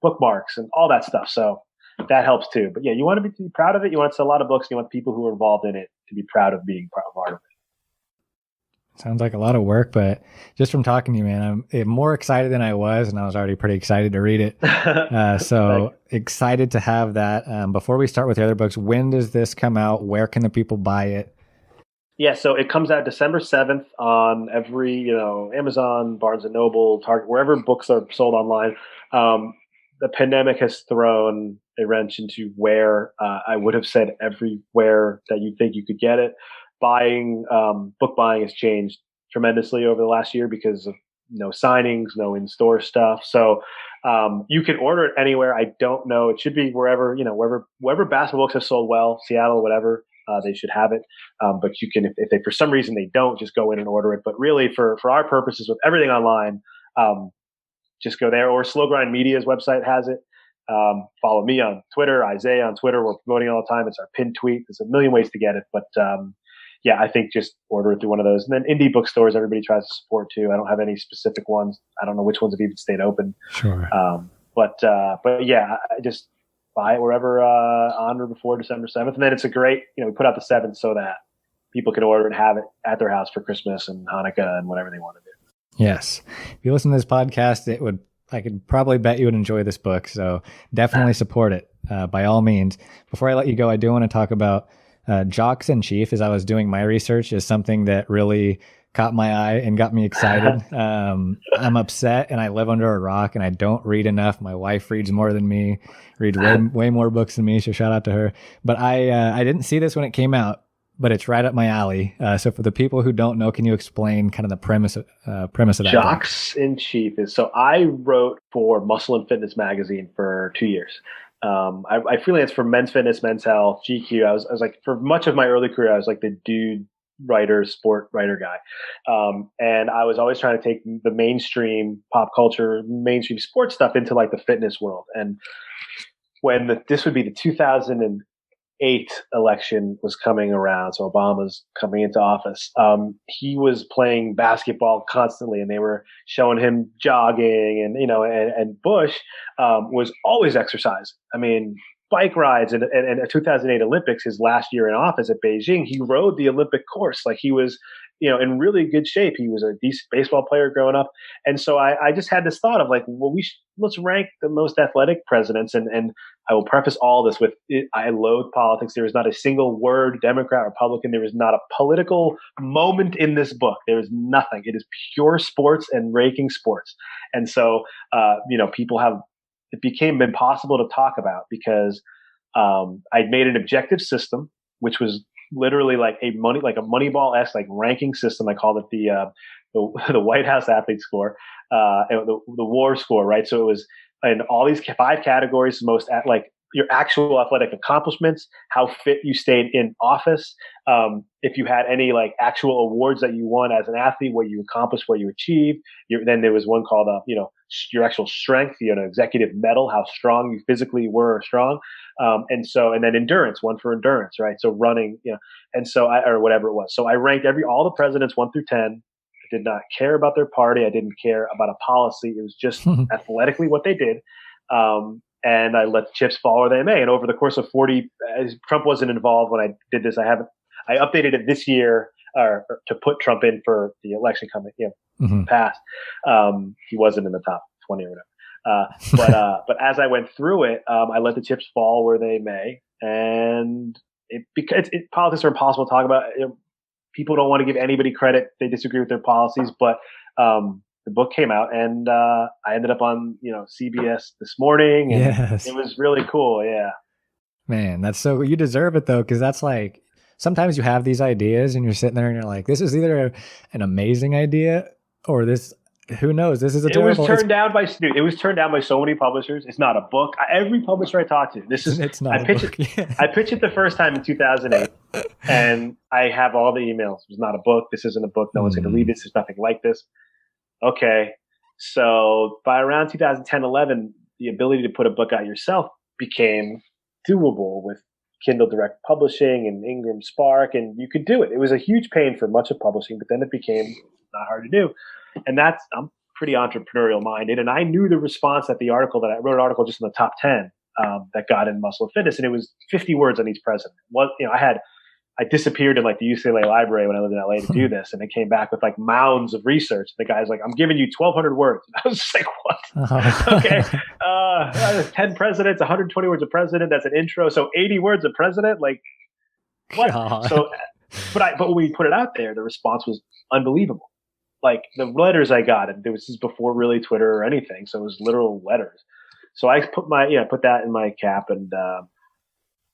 bookmarks and all that stuff. So that helps too. But yeah, you want to be proud of it. You want to sell a lot of books. You want people who are involved in it to be proud of being part of it. Sounds like a lot of work, but just from talking to you, man, I'm more excited than I was, and I was already pretty excited to read it. So excited to have that. Before we start with the other books, when does this come out? Where can the people buy it? Yeah, so it comes out December 7th on every, Amazon, Barnes & Noble, Target, wherever books are sold online. The pandemic has thrown a wrench into where I would have said everywhere that you think you could get it. Book buying has changed tremendously over the last year because of no signings, no in-store stuff. So you can order it anywhere. I don't know. It should be wherever basketball books have sold well, Seattle, whatever, they should have it. But you can, if they, for some reason they don't, just go in and order it. But really for our purposes with everything online, just go there, or Slow Grind Media's website has it. Follow me on Twitter, Isaiah on Twitter. We're promoting all the time. It's our pinned tweet. There's a million ways to get it, but yeah, I think just order it through one of those. And then indie bookstores, everybody tries to support too. I don't have any specific ones. I don't know which ones have even stayed open. Sure. But yeah, I just buy it wherever on or before December 7th. And then it's a great, we put out the 7th so that people can order and have it at their house for Christmas and Hanukkah and whatever they want to do. Yes. If you listen to this podcast, I could probably bet you would enjoy this book. So definitely support it by all means. Before I let you go, I do want to talk about Jocks in Chief. As I was doing my research, is something that really caught my eye and got me excited. I'm upset and I live under a rock and I don't read enough. My wife reads more than me, reads way more books than me. So shout out to her. But I didn't see this when it came out, but it's right up my alley. So for the people who don't know, can you explain kind of the premise of that? Jocks in Chief is, so I wrote for Muscle and Fitness magazine for 2 years. I freelanced for Men's Fitness, Men's Health, GQ. I was like, for much of my early career, I was like the dude writer, sport writer guy. And I was always trying to take the mainstream pop culture, mainstream sports stuff into like the fitness world. And when this would be the 2008 election was coming around, so Obama's coming into office, he was playing basketball constantly and they were showing him jogging and Bush was always exercising. I mean, bike rides and 2008 Olympics, his last year in office at Beijing, he rode the Olympic course. Like he was, in really good shape. He was a decent baseball player growing up. And so I just had this thought of like, well, let's rank the most athletic presidents. And I will preface all this with, I loathe politics. There is not a single word, Democrat, Republican. There is not a political moment in this book. There is nothing. It is pure sports and ranking sports. And so, it became impossible to talk about because I'd made an objective system, which was literally like a Moneyball-esque like ranking system. I called it the White House athlete score, the war score, right? So it was in all these 5 categories: most like your actual athletic accomplishments, how fit you stayed in office, if you had any like actual awards that you won as an athlete, what you accomplished, what you achieved. Then there was one called your actual strength, executive medal, how strong you physically were or strong. And then endurance, one for endurance, right? So running, and so or whatever it was. So I ranked all the presidents 1 through 10. I did not care about their party. I didn't care about a policy. It was just athletically what they did. And I let the chips fall where they may. And over the course of 40, Trump wasn't involved when I did this. I updated it this year to put Trump in for the election coming, past. He wasn't in the top 20 or whatever. But as I went through it, I let the chips fall where they may. And because politics are impossible to talk about. People don't want to give anybody credit. They disagree with their policies, but the book came out and I ended up on CBS This Morning, and yes. It was really cool. Yeah, man, that's so, you deserve it though, because that's like, sometimes you have these ideas and you're sitting there and you're like, this is either an amazing idea or this, who knows, this is a terrible. It was turned down by so many publishers. It's not a book. Every publisher I talked to, it's not. I pitched it the first time in 2008, and I have all the emails. It was not a book. This isn't a book. No one's going to read this. There's nothing like this. Okay, so by around 2010, 11, the ability to put a book out yourself became doable with Kindle Direct Publishing and Ingram Spark, and you could do it. It was a huge pain for much of publishing, but then it became not hard to do. And I'm pretty entrepreneurial minded, and I knew the response that the article that I wrote, an article just in the top 10 that got in Muscle and Fitness, and it was 50 words on each president. I disappeared in like the UCLA library when I lived in LA to do this, and it came back with like mounds of research. The guy's like, I'm giving you 1,200 words. And I was just like, what? Okay. 10 presidents, 120 words a president. That's an intro. So 80 words a president. Like what? God. So, but when we put it out there, the response was unbelievable. Like the letters I got, and this is before really Twitter or anything. So it was literal letters. So I put that in my cap, and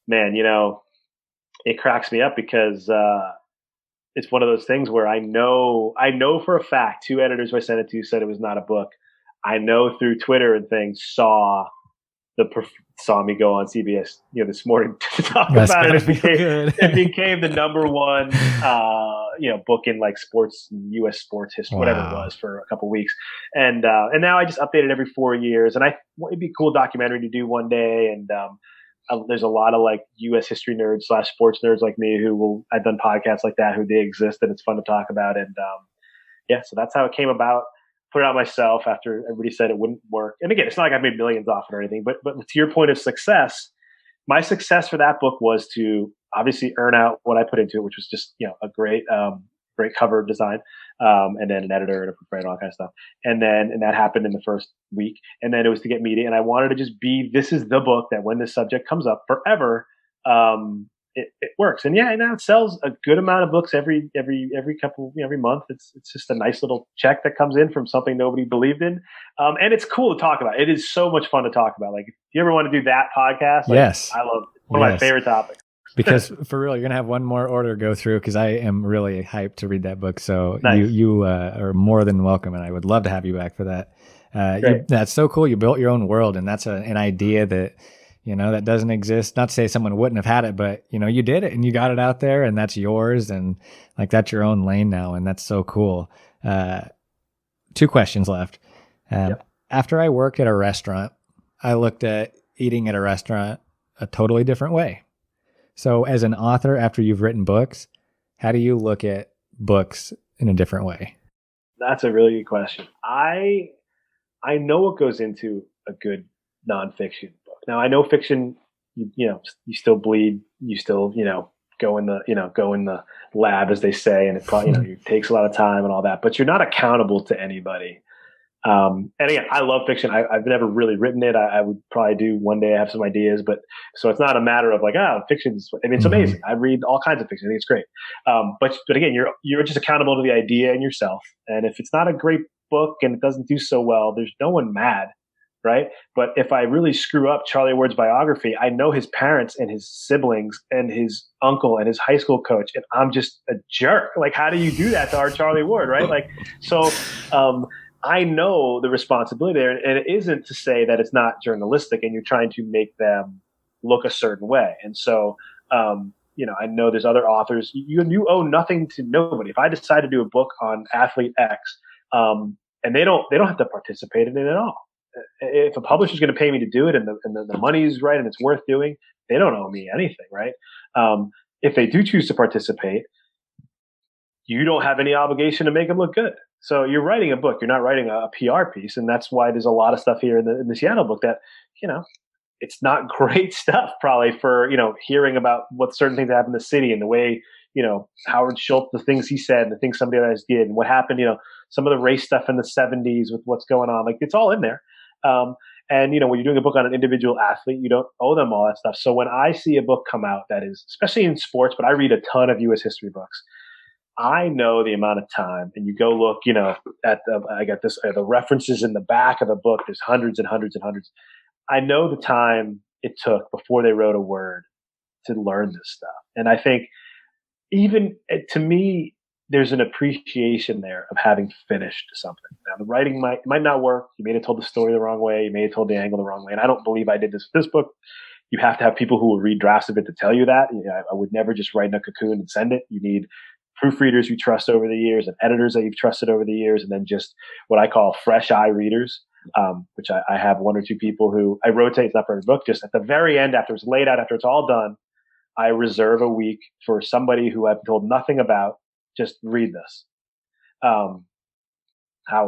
man, it cracks me up because it's one of those things where I know for a fact 2 editors who I sent it to said it was not a book. I know through Twitter and things saw me go on CBS This Morning to talk about it. It became the number one book in like sports, U.S. sports history, whatever it Wow. was, for a couple of weeks. And now I just update it every 4 years. And it'd be a cool documentary to do one day. And there's a lot of like U.S. history nerds / sports nerds like me I've done podcasts like that, who they exist, and it's fun to talk about. And so that's how it came about. Put it out myself after everybody said it wouldn't work. And again, it's not like I've made millions off it or anything, but to your point of success, my success for that book was to obviously earn out what I put into it, which was just, a great cover design, and then an editor and a proofreader and all kind of stuff. And that happened in the first week. And then it was to get media. And I wanted to just this is the book that when this subject comes up forever, it works. And now it sells a good amount of books every month. It's just a nice little check that comes in from something nobody believed in. And it's cool to talk about. It is so much fun to talk about. Like, if you ever want to do that podcast, Yes. I love it. One of my favorite topics. Because for real, you're going to have one more order go through, because I am really hyped to read that book. So nice. you are more than welcome, and I would love to have you back for that. That's so cool. You built your own world, and that's an idea that, that doesn't exist. Not to say someone wouldn't have had it, but, you did it and you got it out there, and that's yours. And like, that's your own lane now. And that's so cool. 2 questions left. After I worked at a restaurant, I looked at eating at a restaurant a totally different way. So as an author, after you've written books, how do you look at books in a different way? That's a really good question. I know what goes into a good nonfiction book. Now, I know fiction, you still bleed, you still, go in the lab, as they say, and it probably, it takes a lot of time and all that, but you're not accountable to anybody. And again, I love fiction. I've never really written it. I would probably do one day. I have some ideas, but so it's not a matter of like, fiction's, it's amazing. I read all kinds of fiction. I think it's great. But again, you're just accountable to the idea and yourself. And if it's not a great book and it doesn't do so well, there's no one mad, right? But if I really screw up Charlie Ward's biography, I know his parents and his siblings and his uncle and his high school coach, and I'm just a jerk. Like, how do you do that to our Charlie Ward, right? Like, so, I know the responsibility there, and it isn't to say that it's not journalistic and you're trying to make them look a certain way. And so, I know there's other authors. You owe nothing to nobody. If I decide to do a book on athlete X, and they don't have to participate in it at all. If a publisher's going to pay me to do it, and the money's right and it's worth doing, they don't owe me anything, right? If they do choose to participate, you don't have any obligation to make them look good. So you're writing a book, you're not writing a PR piece. And that's why there's a lot of stuff here in the Seattle book that, it's not great stuff probably for, hearing about what certain things happen in the city and the way, Howard Schultz, the things he said and the things somebody else did and what happened, some of the race stuff in the 70s with what's going on, like it's all in there. And, when you're doing a book on an individual athlete, you don't owe them all that stuff. So when I see a book come out that is, especially in sports, but I read a ton of U.S. history books, I know the amount of time, and you go look, at I got this, the references in the back of the book. There's hundreds and hundreds and hundreds. I know the time it took before they wrote a word to learn this stuff. And I think even to me, there's an appreciation there of having finished something. Now, the writing might not work. You may have told the story the wrong way. You may have told the angle the wrong way. And I don't believe I did this with this book. You have to have people who will read drafts of it to tell you that. I would never just write in a cocoon and send it. You need proofreaders you trust over the years and editors that you've trusted over the years, and then just what I call fresh eye readers, which I have 1 or 2 people who I rotate. It's not for every book. Just at the very end, after it's laid out, after it's all done, I reserve a week for somebody who I've told nothing about. Just read this. How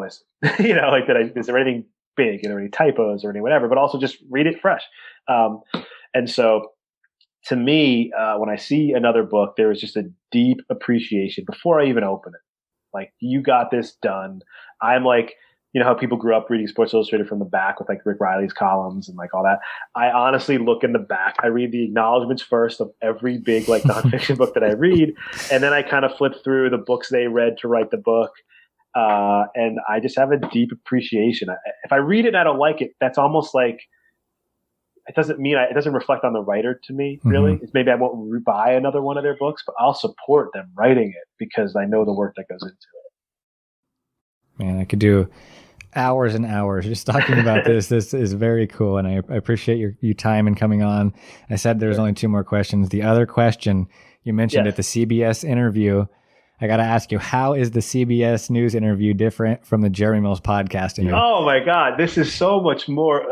is it? Like is there anything big? Are there any typos or any whatever? But also just read it fresh. And so, to me, when I see another book, there is just a deep appreciation before I even open it. Like, you got this done. I'm like, how people grew up reading Sports Illustrated from the back with like Rick Riley's columns and like all that. I honestly look in the back. I read the acknowledgments first of every big like nonfiction book that I read. And then I kind of flip through the books they read to write the book. And I just have a deep appreciation. If I read it and I don't like it, that's almost like, it doesn't reflect on the writer to me, really. Mm-hmm. It's maybe I won't buy another one of their books, but I'll support them writing it because I know the work that goes into it. Man, I could do hours and hours just talking about this. This is very cool, and I appreciate your time and coming on. I said there's only 2 more questions. The other question you mentioned at the CBS interview I got to ask you, how is the CBS News interview different from the Jeremy Mills podcast interview? Oh my God, this is so much more,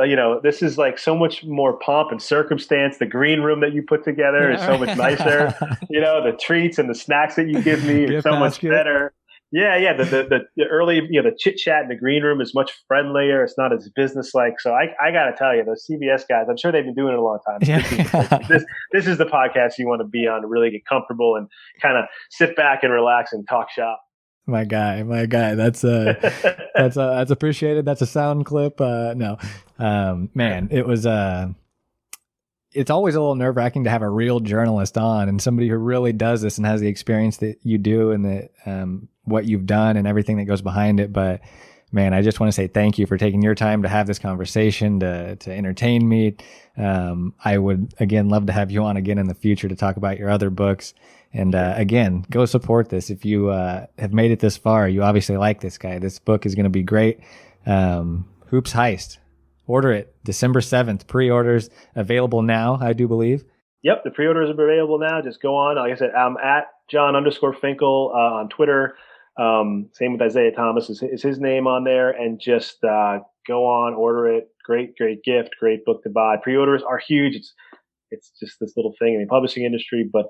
this is like so much more pomp and circumstance. The green room that you put together is so much nicer. The treats and the snacks that you give me are so much better. Yeah. The early, the chit chat in the green room is much friendlier. It's not as business-like. So I got to tell you, those CBS guys, I'm sure they've been doing it a long time. Yeah. This is the podcast you want to be on to really get comfortable and kind of sit back and relax and talk shop. My guy. That's appreciated. That's a sound clip. No, man, it was, it's always a little nerve wracking to have a real journalist on and somebody who really does this and has the experience that you do and that, what you've done and everything that goes behind it. But man, I just want to say thank you for taking your time to have this conversation, to entertain me. I would, again, love to have you on again in the future to talk about your other books. And again, go support this. If you have made it this far, you obviously like this guy. This book is going to be great. Hoops Heist. Order it December 7th. Pre-orders available now, I do believe. Yep, the pre-orders are available now. Just go on. Like I said, I'm at Jon_Finkel on Twitter. Same with Isaiah Thomas is his name on there. And just go on, order it. Great gift, great book to buy. Pre-orders are huge. It's just this little thing in the publishing industry, but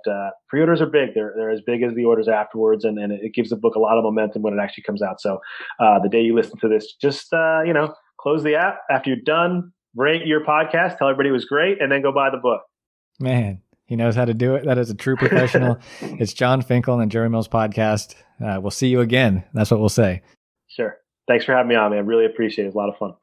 pre-orders are big. They're as big as the orders afterwards, and it gives the book a lot of momentum when it actually comes out. So the day you listen to this, just close the app after you're done, rate your podcast, tell everybody it was great, and then go buy the book. Man, he knows how to do it. That is a true professional. It's Jon Finkel and the Jeremy Mills podcast. We'll see you again. That's what we'll say. Sure. Thanks for having me on, man. Really appreciate it. It was a lot of fun.